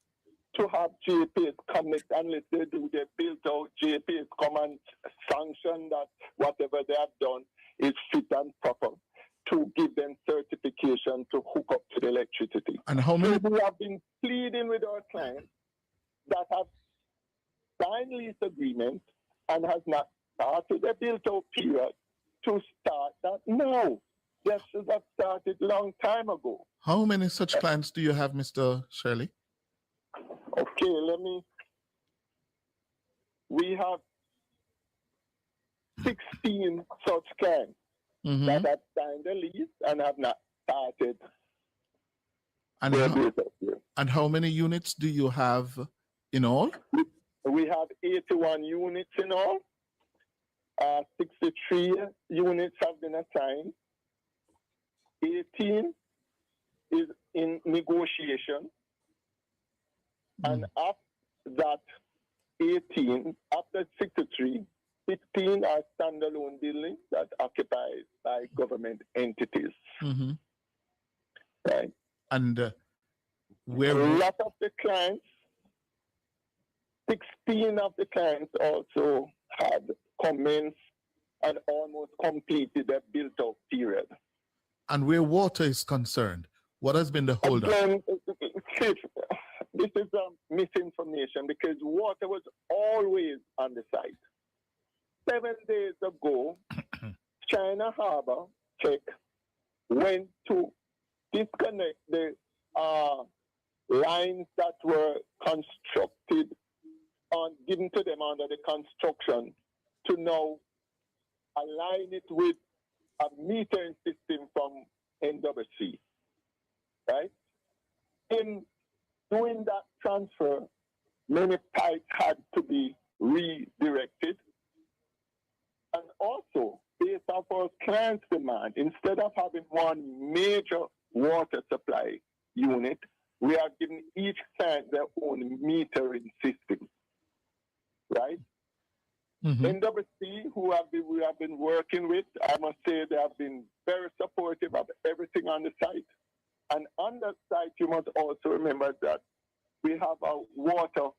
to have JPS connect unless they do their build out. JPS come and sanction that whatever they have done is fit and proper to give them certification to hook up to the electricity. And how many? So we have been pleading with our clients that have signed lease agreements and has not started a build out period to start that now. They should have started long time ago. How many such clients do you have, Mr. Shirley? Okay, we have 16 such clients that have signed a lease and have not started. And how many units do you have in all? We have 81 units in all. 63 units have been assigned. 18 is in negotiation. And after that 18, after 63, 15 are standalone buildings that are occupied by government entities. Right. And where a lot of the clients, 16 of the clients also had commenced and almost completed their built-out period. And where water is concerned, What has been the holdup? Again, Chief, this is misinformation because water was always on the site. 7 days ago, China Harbor check went to disconnect the lines that were constructed given to them under the construction to now align it with a metering system from NWC, right? In doing that transfer, many pipes had to be redirected. And also, based off our client's demand, instead of having one major water supply unit, we are giving each client their own metering system, right? NWC, who we have been working with, I must say they have been very supportive of everything on the site. And on that site, you must also remember that we have a water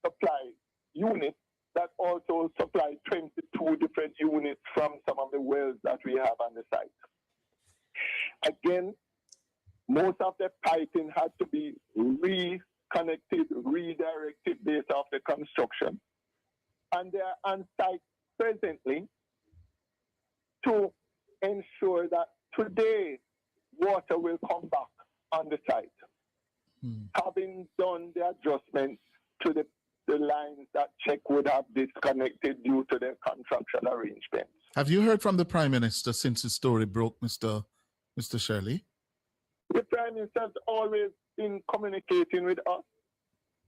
supply unit that also supplies 22 different units from some of the wells that we have on the site. Again, most of the piping had to be reconnected, redirected based off the construction. And they are on site presently to ensure that today water will come back on the site, having done the adjustment to the lines that check would have disconnected due to their contractual arrangements. Have you heard from the Prime Minister since the story broke, Mr. Shirley? The Prime Minister has always been communicating with us.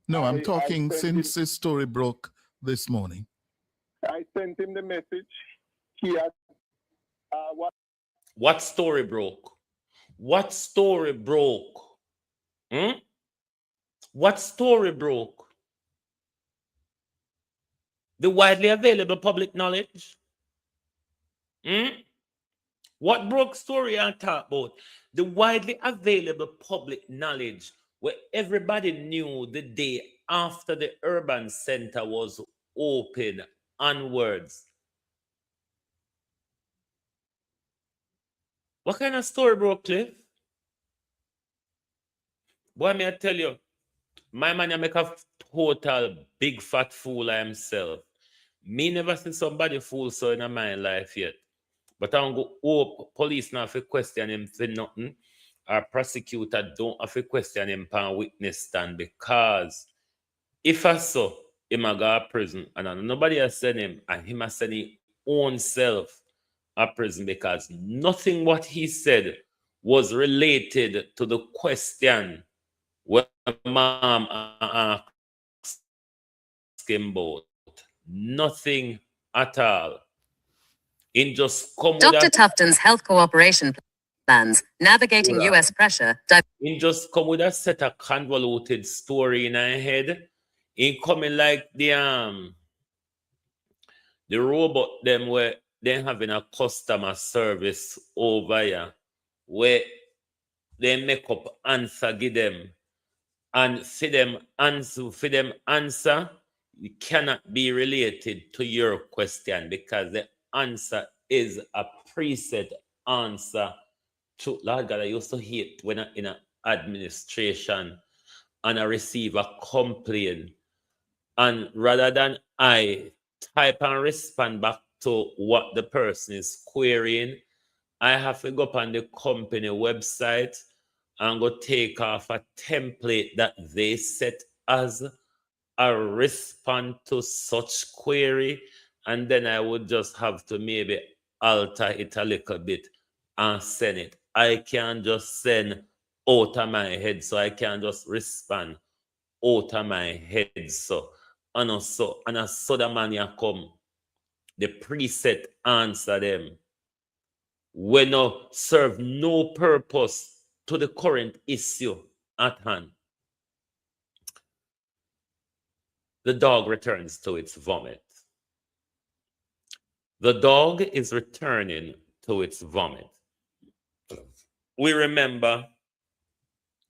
No, I'm talking since this story broke this morning. I sent him the message. He has What story broke? What story broke? What story broke? The widely available public knowledge? What broke story I talk about? The widely available public knowledge where everybody knew the day after the urban center was open onwards. What kind of story broke, Cliff? Boy, may I tell you, my man I make a total big fat fool of himself. Me never see somebody fool so in my life yet. But I don't go hope police not have to question him for nothing. Or prosecutor don't have to question him on witness stand, because if I saw him a go to prison and nobody has sent him and him has sent his own self to prison because nothing what he said was related to the question what mom asked him about. Nothing at all. In just come Dr. Tufton's health cooperation plans, navigating U.S. pressure. In just come with a set of convoluted story in our head. In coming like the robot them where they having a customer service over here where they make up answer give them, and for them answer it cannot be related to your question because the answer is a preset answer to Lord God. I used to hate when I in an administration and I receive a complaint, and rather than I type and respond back to what the person is querying, I have to go up on the company website and go take off a template that they set as a response to such query, and then I would just have to maybe alter it a little bit and send it. I can't just send out of my head, so I can't just respond out of my head. So and so the man you come, the preset answer them when no serve no purpose to the current issue at hand. The dog returns to its vomit. The dog is returning to its vomit. We remember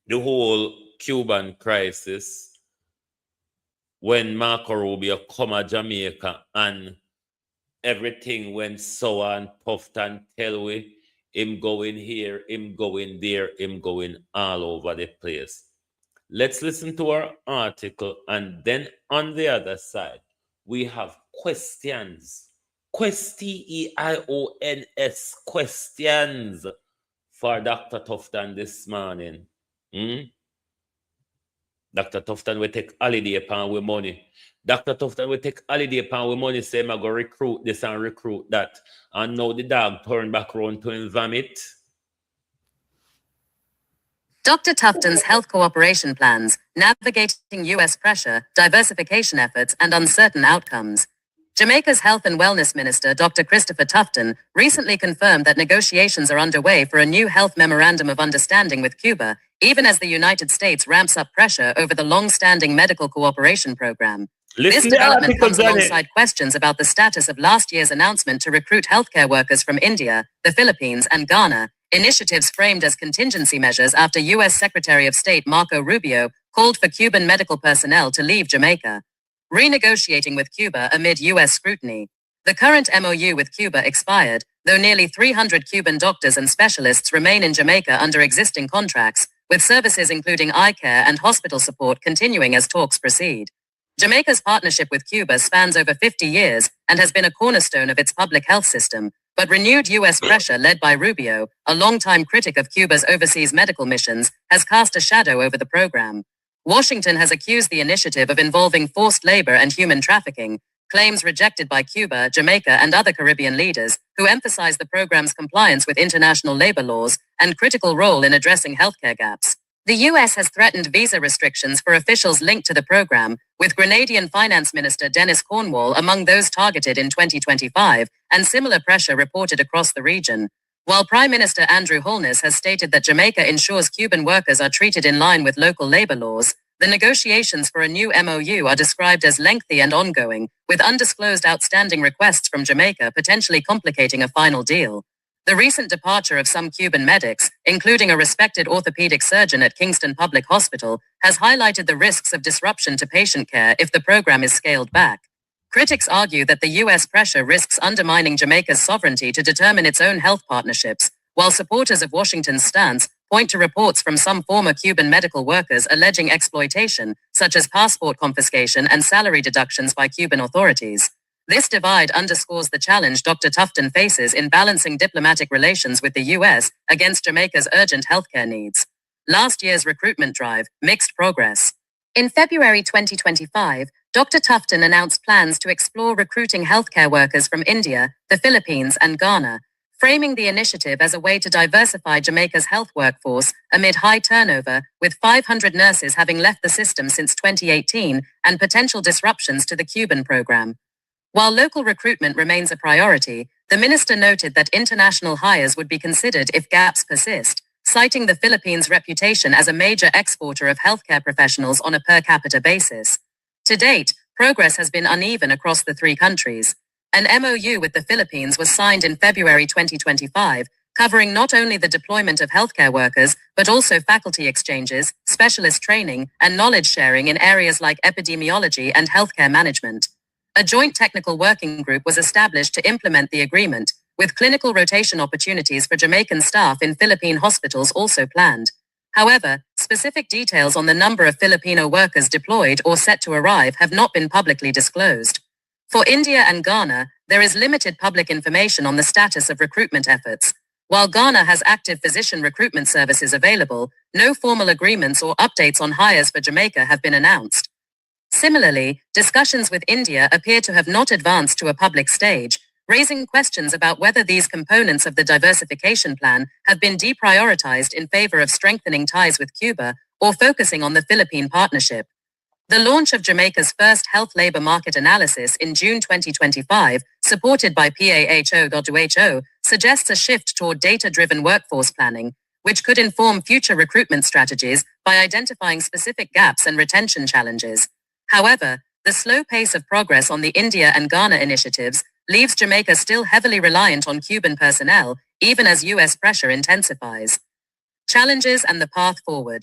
the whole Cuban crisis when Marco Rubio come to Jamaica and everything went sour and puffed and tell we him going here, him going there, him going all over the place. Let's listen to our article, and then on the other side, we have questions. Questions, questions for Dr. Tufton this morning. Dr. Tufton will take holiday upon with money. Dr. Tufton will take holiday upon with money, say, I'm going to recruit this and recruit that. And now the dog turned back around to him vomit. Dr. Tufton's health cooperation plans, navigating U.S. pressure, diversification efforts, and uncertain outcomes. Jamaica's Health and Wellness Minister, Dr. Christopher Tufton, recently confirmed that negotiations are underway for a new health memorandum of understanding with Cuba, even as the United States ramps up pressure over the long-standing medical cooperation program. This development comes alongside questions about the status of last year's announcement to recruit healthcare workers from India, the Philippines, and Ghana, initiatives framed as contingency measures after U.S. Secretary of State Marco Rubio called for Cuban medical personnel to leave Jamaica. Renegotiating with Cuba amid U.S. scrutiny. The current MOU with Cuba expired, though nearly 300 Cuban doctors and specialists remain in Jamaica under existing contracts, with services including eye care and hospital support continuing as talks proceed. Jamaica's partnership with Cuba spans over 50 years and has been a cornerstone of its public health system, but renewed U.S. pressure led by Rubio, a longtime critic of Cuba's overseas medical missions, has cast a shadow over the program. Washington has accused the initiative of involving forced labor and human trafficking, claims rejected by Cuba, Jamaica, and other Caribbean leaders, who emphasize the program's compliance with international labor laws and critical role in addressing healthcare gaps. The U.S. has threatened visa restrictions for officials linked to the program, with Grenadian Finance Minister Dennis Cornwall among those targeted in 2025, and similar pressure reported across the region. While Prime Minister Andrew Holness has stated that Jamaica ensures Cuban workers are treated in line with local labor laws, the negotiations for a new MOU are described as lengthy and ongoing, with undisclosed outstanding requests from Jamaica potentially complicating a final deal. The recent departure of some Cuban medics, including a respected orthopedic surgeon at Kingston Public Hospital, has highlighted the risks of disruption to patient care if the program is scaled back. Critics argue that the U.S. pressure risks undermining Jamaica's sovereignty to determine its own health partnerships, while supporters of Washington's stance point to reports from some former Cuban medical workers alleging exploitation, such as passport confiscation and salary deductions by Cuban authorities. This divide underscores the challenge Dr. Tufton faces in balancing diplomatic relations with the U.S. against Jamaica's urgent healthcare needs. Last year's recruitment drive, mixed progress. In February 2025, Dr. Tufton announced plans to explore recruiting healthcare workers from India, the Philippines, and Ghana, framing the initiative as a way to diversify Jamaica's health workforce amid high turnover, with 500 nurses having left the system since 2018 and potential disruptions to the Cuban program. While local recruitment remains a priority, the minister noted that international hires would be considered if gaps persist, citing the Philippines' reputation as a major exporter of healthcare professionals on a per capita basis. To date, progress has been uneven across the three countries. An MOU with the Philippines was signed in February 2025, covering not only the deployment of healthcare workers, but also faculty exchanges, specialist training, and knowledge sharing in areas like epidemiology and healthcare management. A joint technical working group was established to implement the agreement, with clinical rotation opportunities for Jamaican staff in Philippine hospitals also planned. However, specific details on the number of Filipino workers deployed or set to arrive have not been publicly disclosed. For India and Ghana, there is limited public information on the status of recruitment efforts. While Ghana has active physician recruitment services available, no formal agreements or updates on hires for Jamaica have been announced. Similarly, discussions with India appear to have not advanced to a public stage, raising questions about whether these components of the diversification plan have been deprioritized in favor of strengthening ties with Cuba or focusing on the Philippine partnership. The launch of Jamaica's first health labor market analysis in June 2025, supported by PAHO.WHO, suggests a shift toward data-driven workforce planning, which could inform future recruitment strategies by identifying specific gaps and retention challenges. However, the slow pace of progress on the India and Ghana initiatives leaves Jamaica still heavily reliant on Cuban personnel, even as U.S. pressure intensifies. Challenges and the path forward.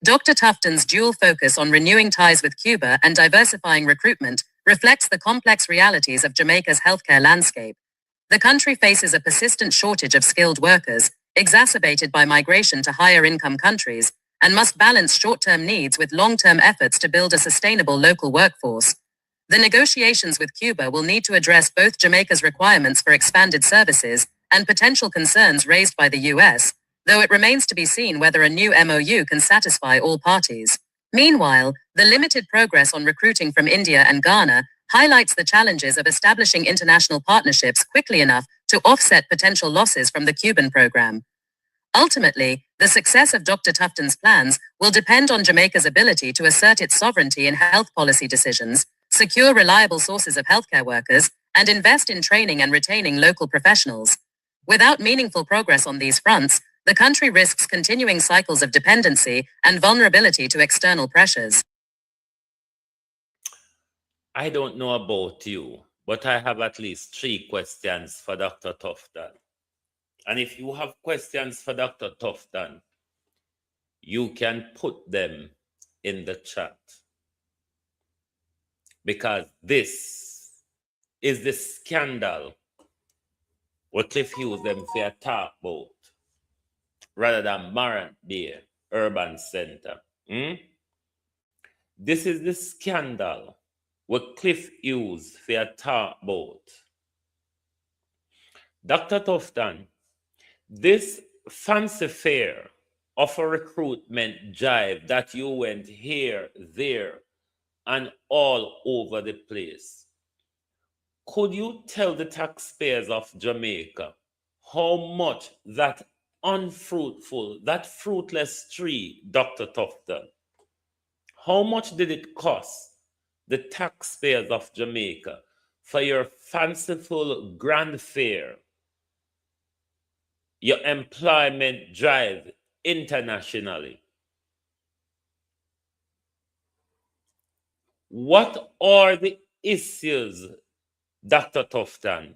Dr. Tufton's dual focus on renewing ties with Cuba and diversifying recruitment reflects the complex realities of Jamaica's healthcare landscape. the country faces a persistent shortage of skilled workers, exacerbated by migration to higher income countries, and must balance short-term needs with long-term efforts to build a sustainable local workforce. The negotiations with Cuba will need to address both Jamaica's requirements for expanded services and potential concerns raised by the US, though it remains to be seen whether a new MOU can satisfy all parties. Meanwhile, the limited progress on recruiting from India and Ghana highlights the challenges of establishing international partnerships quickly enough to offset potential losses from the Cuban program. Ultimately, the success of Dr. Tufton's plans will depend on Jamaica's ability to assert its sovereignty in health policy decisions, secure reliable sources of healthcare workers, and invest in training and retaining local professionals. Without meaningful progress on these fronts, the country risks continuing cycles of dependency and vulnerability to external pressures. I don't know about you, but I have at least 3 questions for Dr. Tufton. And if you have questions for Dr. Tufton, you can put them in the chat. Because this is the scandal what Cliff used them for talk about, rather than Morant Bay Urban Center. This is the scandal what Cliff used for talk about. Dr. Tufton, this fancy fair of a recruitment jive that you went here, there, and all over the place. Could you tell the taxpayers of Jamaica how much that unfruitful, that fruitless tree, Dr. Tufton, how much did it cost the taxpayers of Jamaica for your fanciful grand fair, your employment drive internationally? What are the issues, Dr. Tufton,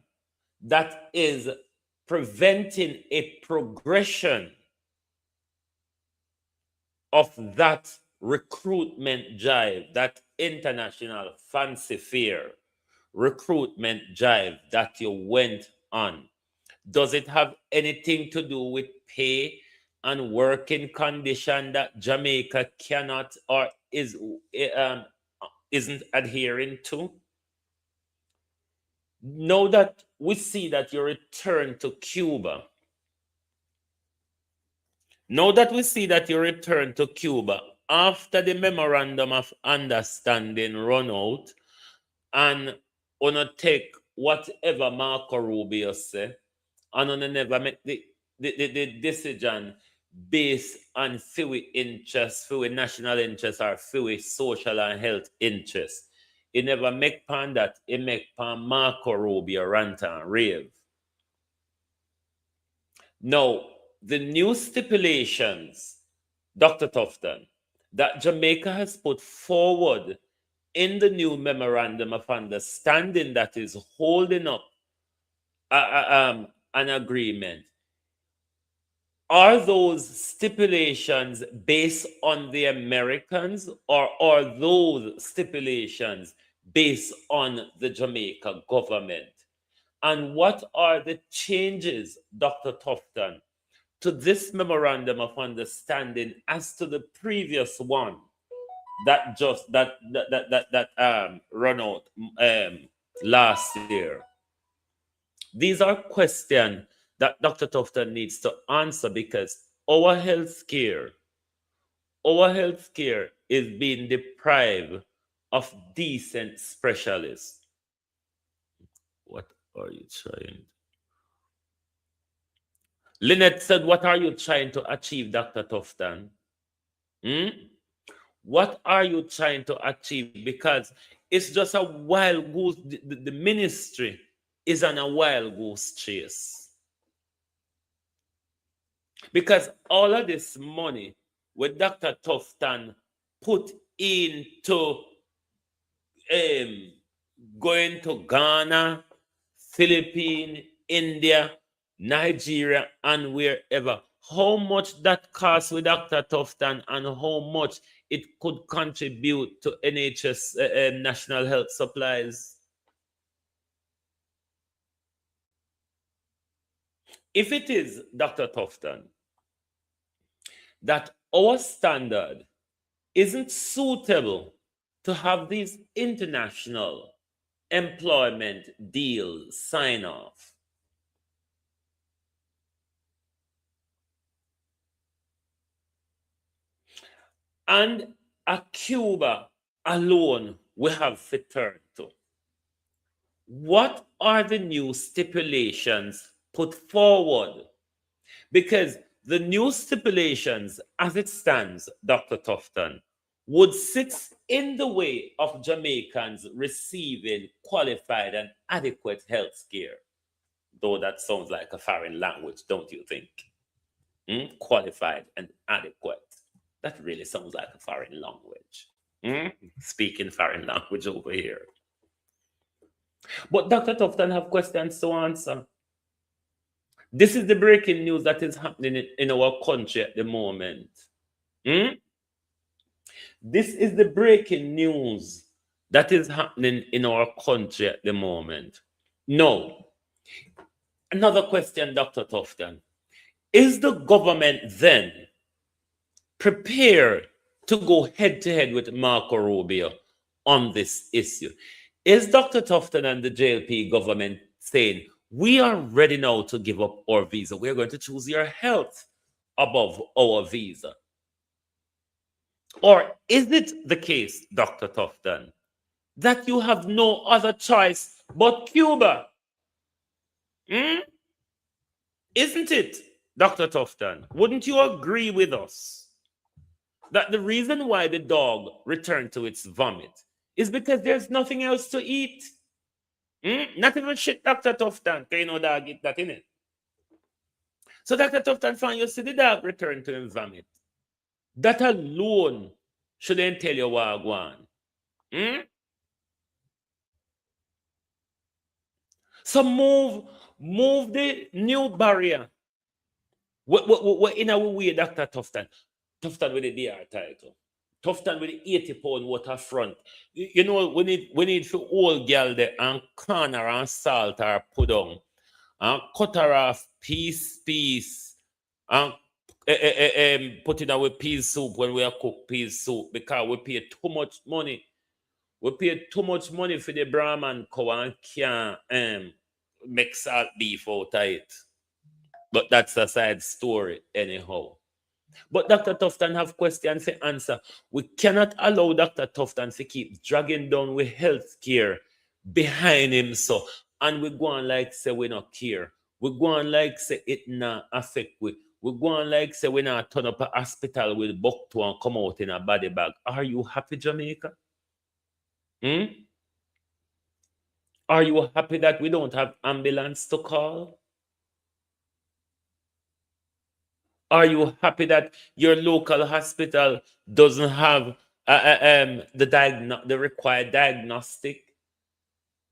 that is preventing a progression of that recruitment drive, that international fancy fair recruitment drive that you went on? Does it have anything to do with pay and working condition that Jamaica cannot or isn't adhering to? Now that we see that you return to Cuba, after the memorandum of understanding run out, and wanna take whatever Marco Rubio say, and wanna never make the decision based on few interests, few national interests, or few social and health interests. It never make pan that, it make pan Marco Rubio rant and rave. Now, the new stipulations, Dr. Tufton, that Jamaica has put forward in the new memorandum of understanding that is holding up an agreement, are those stipulations based on the Americans, or are those stipulations based on the Jamaica government? And what are the changes, Dr. Tufton, to this memorandum of understanding as to the previous one that run out last year? These are questions that Dr. Tufton needs to answer, because our healthcare is being deprived of decent specialists. What are you trying? Lynette said, what are you trying to achieve, Dr. Tufton? What are you trying to achieve? Because it's just a wild goose. The ministry is on a wild goose chase. Because all of this money with Dr. Tufton put into going to Ghana, Philippines, India, Nigeria, and wherever, how much that costs with Dr. Tufton, and how much it could contribute to NHS national health supplies? if it is, Dr. Tufton, that our standard isn't suitable to have these international employment deals sign off, and a Cuba alone we have to turn to, what are the new stipulations put forward? Because the new stipulations, as it stands, Dr. Tufton, would sit in the way of Jamaicans receiving qualified and adequate health care. Though that sounds like a foreign language, don't you think? Qualified and adequate. That really sounds like a foreign language. Speaking foreign language over here. But Dr. Tufton have questions to answer. This is the breaking news that is happening in our country at the moment. This is the breaking news that is happening in our country at the moment. No. Another question, Dr. Tufton. Is the government then prepared to go head-to-head with Marco Rubio on this issue? Is Dr. Tufton and the JLP government saying, we are ready now to give up our visa. We're going to choose your health above our visa? Or is it the case, Dr. Tufton, that you have no other choice but Cuba? Isn't it, Dr. Tufton? Wouldn't you agree with us that the reason why the dog returned to its vomit is because there's nothing else to eat? Not even shit, Dr. Tufton. Can you know dog eat that in it? So Dr. Tufton found you see the dog return to his vomit. That alone shouldn't tell you what go on. So move the new barrier. What in our way, Dr. Tufton? Tufton with the DR title. Tufton with the 80-pound waterfront. You know, we need for old girl there and corner and salt or put on and cut her off piece and put it with pea soup when we are cook pea soup because we pay too much money. We pay too much money for the Brahman cow and can't make salt beef out of it. But that's a side story anyhow. But Dr. Tufton have questions to answer. We cannot allow Dr. Tufton to keep dragging down with health care behind him. So, and we go on like say we not care. We go on like say it not affect we. We go on like say we not turn up a hospital with buck to and come out in a body bag. Are you happy, Jamaica? Are you happy that we don't have ambulance to call? Are you happy that your local hospital doesn't have the required diagnostic?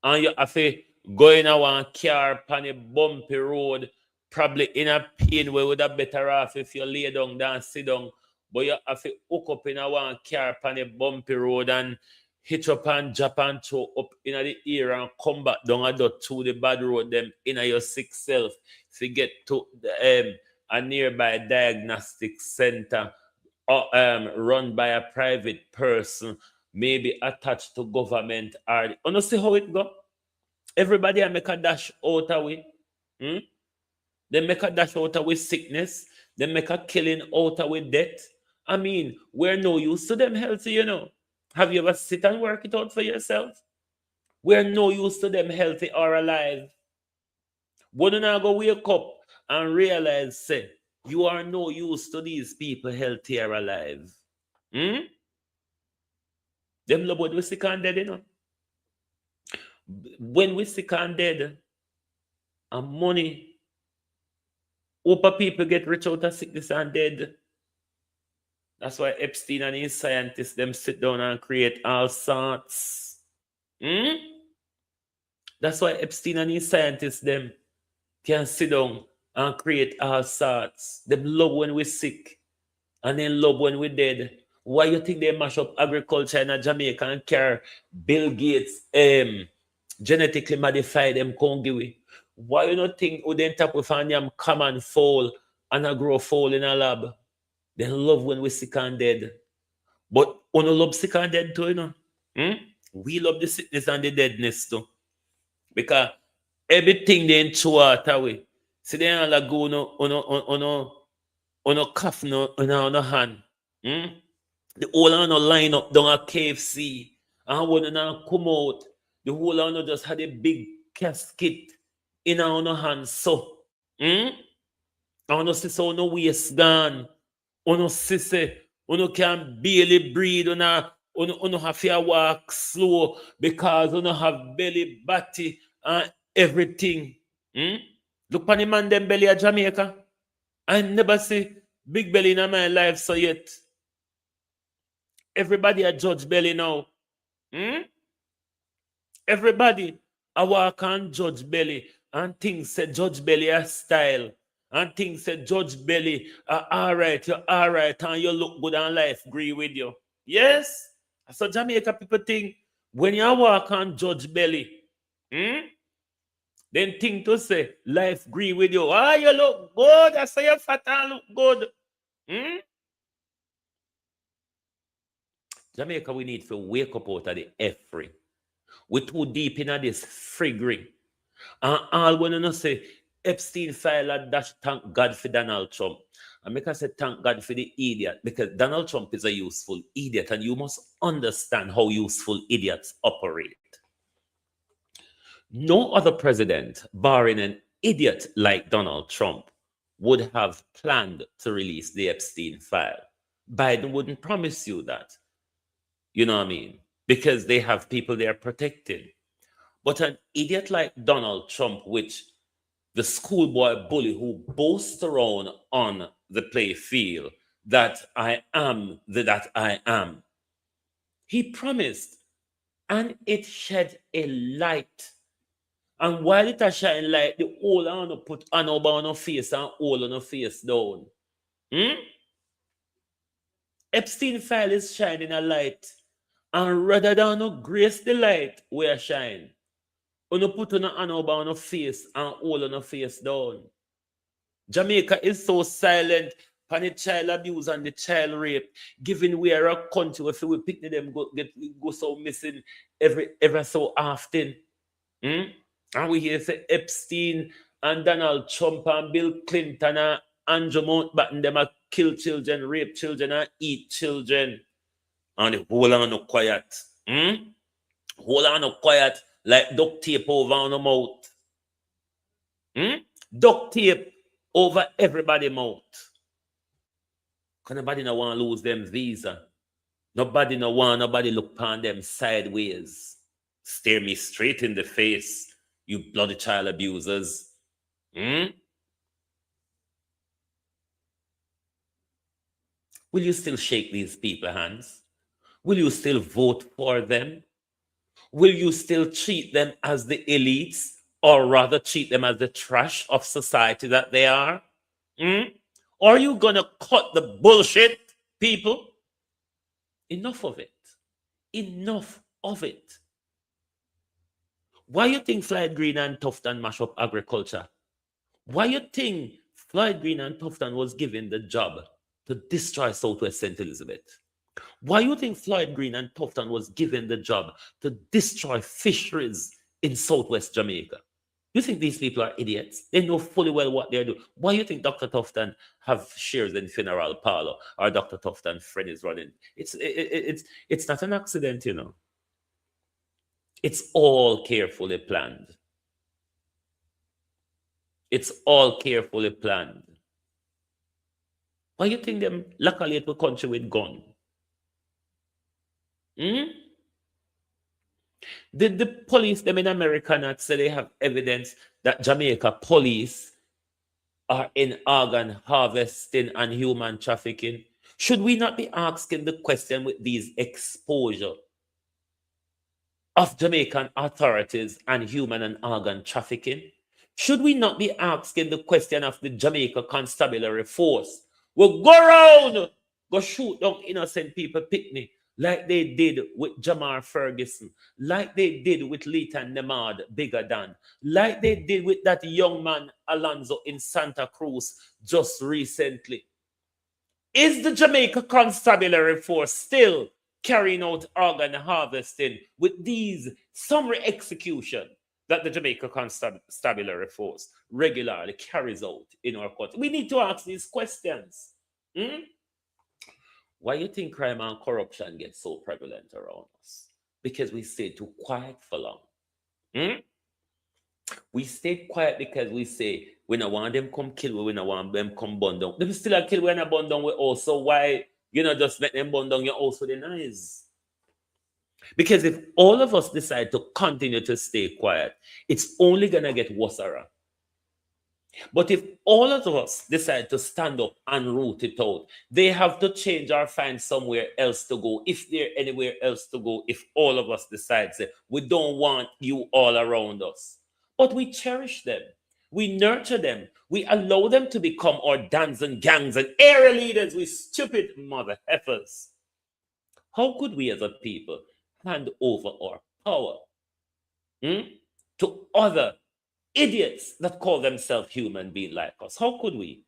And you have to go in a one car on a bumpy road, probably in a pain where would have better off if you lay down and sit down. But you have to hook up in a one car on a bumpy road and hitch up and jump and throw up in the ear and come back down and through the bad road them in your sick self to get to a nearby diagnostic center run by a private person, maybe attached to government. You see how it go? Everybody make a dash out of it. They make a dash out of with sickness. They make a killing out of with death. I mean, we're no use to them healthy, you know. Have you ever sit and work it out for yourself? We're no use to them healthy or alive. Wouldn't I go wake up and realize, say, you are no use to these people healthy or alive? Them love when we sick and dead, you know. When we sick and dead, and money, hope people get rich out of sickness and dead. That's why Epstein and his scientists, them sit down and create all sorts. That's why Epstein and his scientists, them can sit down and create all sorts. Them love when we're sick and then love when we're dead. Why you think they mash up agriculture in Jamaica and care Bill Gates genetically modify them Congiwi? Why you not think we then tap with a common foal and a grow foal in a lab? They love when we sick and dead. But we don't love sick and dead too, you know. We love the sickness and the deadness too. Because everything they throw out away. See, they all go on a cuff on a hand. The whole on a line up down a KFC. And when they come out, the whole on just had a big casket in our hand. So, I want see so no waist gone. Uno see say, uno can barely breathe. Uno have to walk slow because uno have belly, body, and everything. Look on the man them belly at Jamaica. I never see big belly in my life so yet. Everybody a judge belly now. Everybody I walk and judge belly and things say judge belly a style. And things say judge belly alright, you're alright, and you look good and life agree with you. Yes. So Jamaica people think when you walk and judge belly, then think to say life agree with you. Ah, you look good. I say you're fat and look good. Jamaica, we need to wake up out of the F-free. We're too deep in this friggery. And all when you say Epstein file a dash, thank God for Donald Trump. And make us say thank God for the idiot, because Donald Trump is a useful idiot, and you must understand how useful idiots operate. No other president, barring an idiot like Donald Trump, would have planned to release the Epstein file. Biden wouldn't promise you that. You know what I mean? Because they have people they are protecting. But an idiot like Donald Trump, which the schoolboy bully who boasts around on the play field that I am that I am, he promised, and it shed a light. And while it has shine light, the whole on put an over on her face and all on her face down. Epstein file is shining a light. And rather than grace the light where shine, you put on an over on her face and all on her face down. Jamaica is so silent on the child abuse and the child rape, giving we are a country where we pick them go so missing every so often. And we hear say Epstein and Donald Trump and Bill Clinton and Andrew Mountbatten them a kill children, rape children, and eat children. And the whole on no quiet. Whole on no quiet like duct tape over on the mouth. Duct tape over everybody's mouth. Because nobody no want to lose them visa. Nobody no want nobody look upon them sideways. Stare me straight in the face, you bloody child abusers. Will you still shake these people's hands? Will you still vote for them? Will you still treat them as the elites, or rather treat them as the trash of society that they are? Or are you going to cut the bullshit, people? Enough of it. Enough of it. Why you think Floyd Green and Tufton mash up agriculture? Why you think Floyd Green and Tufton was given the job to destroy Southwest St. Elizabeth? Why you think Floyd Green and Tufton was given the job to destroy fisheries in Southwest Jamaica? You think these people are idiots? They know fully well what they're doing. Why you think Dr. Tufton have shares in Funeral Parlor, or Dr. Tufton friend is running? It's not an accident, you know. It's all carefully planned. It's all carefully planned. Why you think them luckily to country with gun? Did the police them in America not say they have evidence that Jamaica police are in organ harvesting and human trafficking? Should we not be asking the question with these exposure of Jamaican authorities and human and organ trafficking? Should we not be asking the question of the Jamaica Constabulary Force? We'll go around, go shoot down innocent people, picnic, like they did with Jamar Ferguson, like they did with Leighton Nemad Bigger Than, like they did with that young man Alonzo in Santa Cruz just recently. Is the Jamaica Constabulary Force still carrying out organ harvesting with these summary execution that the Jamaica Constabulary Force regularly carries out in our country? We need to ask these questions. Why do you think crime and corruption get so prevalent around us? Because we stay too quiet for long. We stay quiet because we say, we don't want them come kill we don't want them come burn down. They still a kill we and burn down we also. Why just let them burn down your house with the knives? Because if all of us decide to continue to stay quiet, it's only gonna get worse. But if all of us decide to stand up and root it out, they have to change or find somewhere else to go. If there anywhere else to go, if all of us decide that we don't want you all around us. But we cherish them. We nurture them. We allow them to become our dancing gangs and area leaders, we stupid mother heifers. How could we as a people hand over our power to other idiots that call themselves human beings like us? How could we?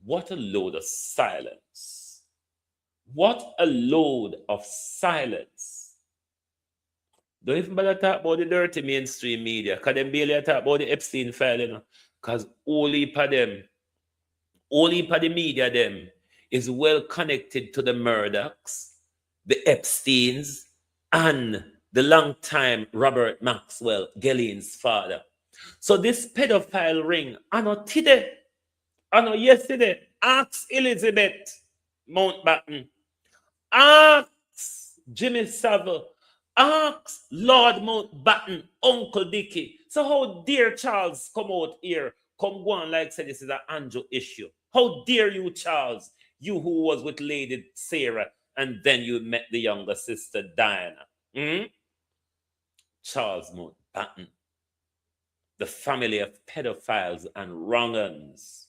What a load of silence. What a load of silence. Don't even bother talk about the dirty mainstream media, because them barely talk about the Epstein file, because only for them, only for the media them is well connected to the Murdochs, the Epsteins, and the long-time Robert Maxwell, Ghislaine's father. So this pedophile ring, I know today, I know yesterday, ask Elizabeth Mountbatten, ask Jimmy Savile, ask Lord Mountbatten, Uncle Dickie. So how dare Charles come out here, come go on like say this is an Andrew issue? How dare you, Charles, you who was with Lady Sarah, and then you met the younger sister Diana? Charles Mountbatten, the family of pedophiles and wrong-uns.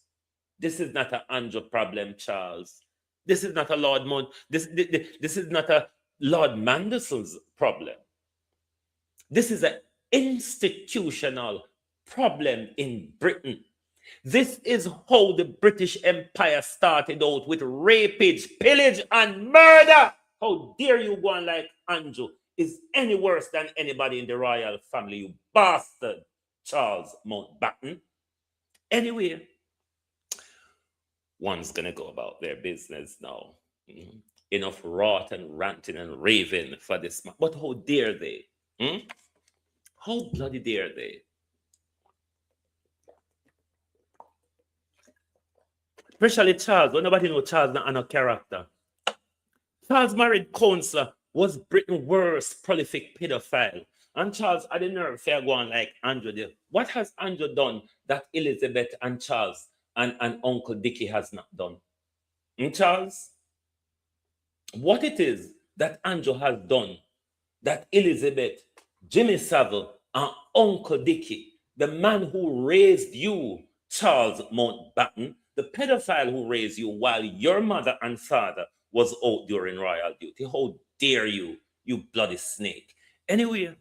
This is not an Andrew problem, Charles. This is not a Lord Mount. This is not a Lord Manderson's problem. This is an institutional problem in Britain. This is how the British Empire started out, with rapage, pillage, and murder. How dare you go on like Andrew is any worse than anybody in the royal family, you bastard, Charles Mountbatten. Anyway, one's gonna go about their business now. Enough rot and ranting and raving for this man. But how dare they? How bloody dare they? Especially Charles. Well, nobody knows Charles not a character. Charles married Counselor was Britain's worst prolific pedophile. And Charles had the nerve fair going like Andrew did. What has Andrew done that Elizabeth and Charles and Uncle Dickie has not done? Charles? What it is that Andrew has done that Elizabeth, Jimmy Savile, and Uncle Dickie, the man who raised you, Charles Mountbatten, the pedophile who raised you while your mother and father was out during royal duty. How dare you, you bloody snake. Anyway,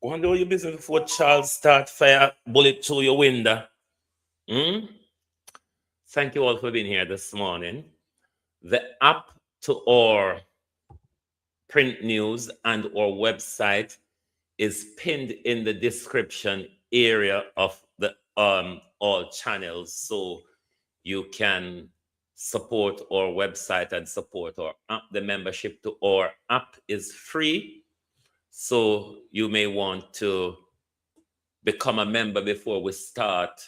go and do your business before Charles start fire bullet through your window. Thank you all for being here this morning. The app to our print news and our website is pinned in the description area of the all channels, so you can support our website and support our app. The membership to our app is free, so you may want to become a member before we start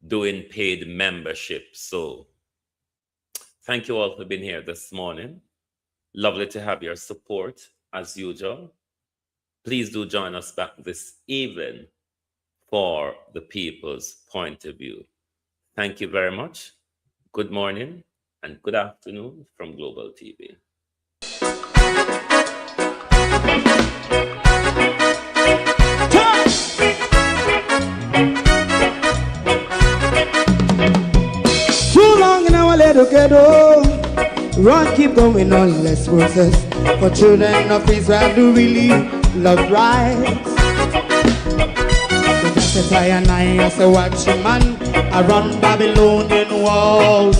doing paid membership. So thank you all for being here this morning. Lovely to have your support as usual. Please do join us back this evening for the people's point of view. Thank you very much. Good morning and good afternoon from Global TV. Too long in our little ghetto, Road keep going on, less process. For children of Israel who really love rights. So just and I as a watching man around Babylonian walls.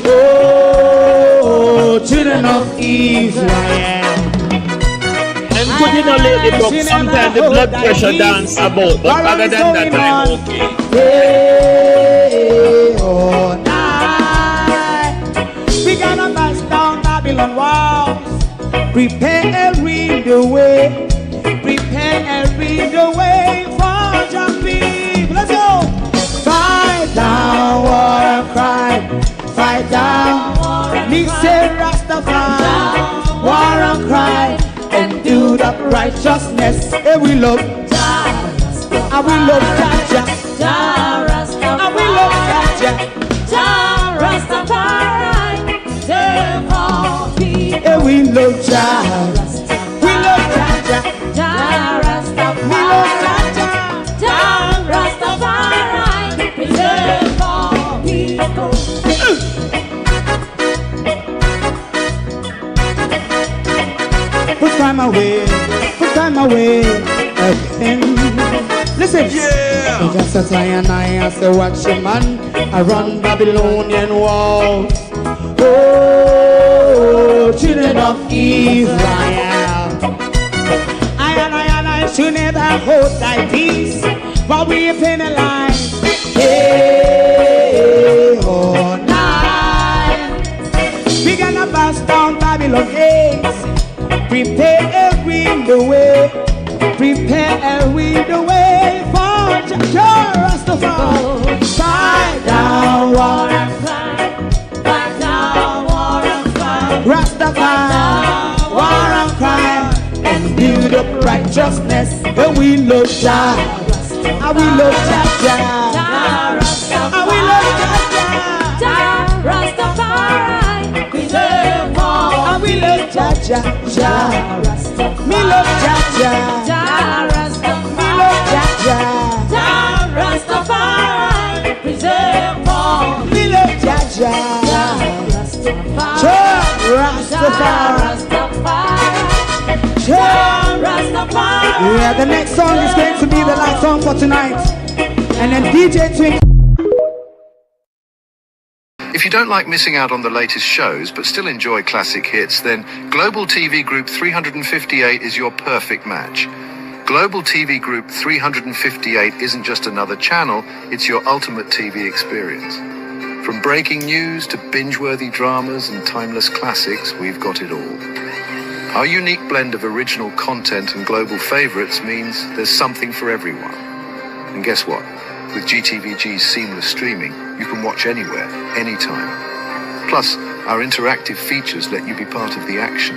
Oh, children of Israel. And good in a lady book, sometimes the blood pressure dance about, but other than that, I'm okay. Hey, oh, night. We gonna bust down Babylon walls. Prepare and read the way. Prepare and read the way for your people. Let's go. Fight down war and crime. Fight down war and crime. Rastafari. War and crime. And do that righteousness. And we love Jah. And we love Jah. And we love Jah. Jah Rastafari. Save all people. And we love Jah. We love Jah. Jah Rastafari. We love Jah. Jah Rastafari. Save all people. Put time away again. Listen, yeah. So just as I and I as a watching man around Babylonian walls. Oh, children of Israel. I and I should never hold thy peace while we penalize. Hey, oh, night. We gonna bust down Babylon gates. Prepare and read the way. Prepare and read the way for Jah Rastafari. Fight down war and crime. Fight down war and crime. Rastafari. War and crime. And build up righteousness. And we love Jah. And we love Jah. And we love Jah. Jah Rastafari. Preserve all. And we love Jah. Jah. Me love Jah. Jah Rastafari. Me love Jah. Jah Rastafari. Preserve all. Me love Jah. Jah Rastafari. Jah Rastafari. Yeah, the next song is going to be the last song for tonight. And then DJ Twink. If you don't like missing out on the latest shows but still enjoy classic hits, then Global TV Group 358 is your perfect match. Global TV Group 358 isn't just another channel, it's your ultimate TV experience. From breaking news to binge-worthy dramas and timeless classics, we've got it all. Our unique blend of original content and global favorites means there's something for everyone. And guess what? With GTVG's seamless streaming, you can watch anywhere, anytime. Plus, our interactive features let you be part of the action.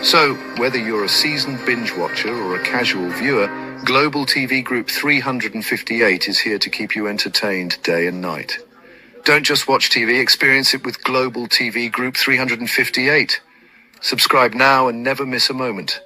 So, whether you're a seasoned binge watcher or a casual viewer, Global TV Group 358 is here to keep you entertained day and night. Don't just watch TV, experience it with Global TV Group 358. Subscribe now and never miss a moment.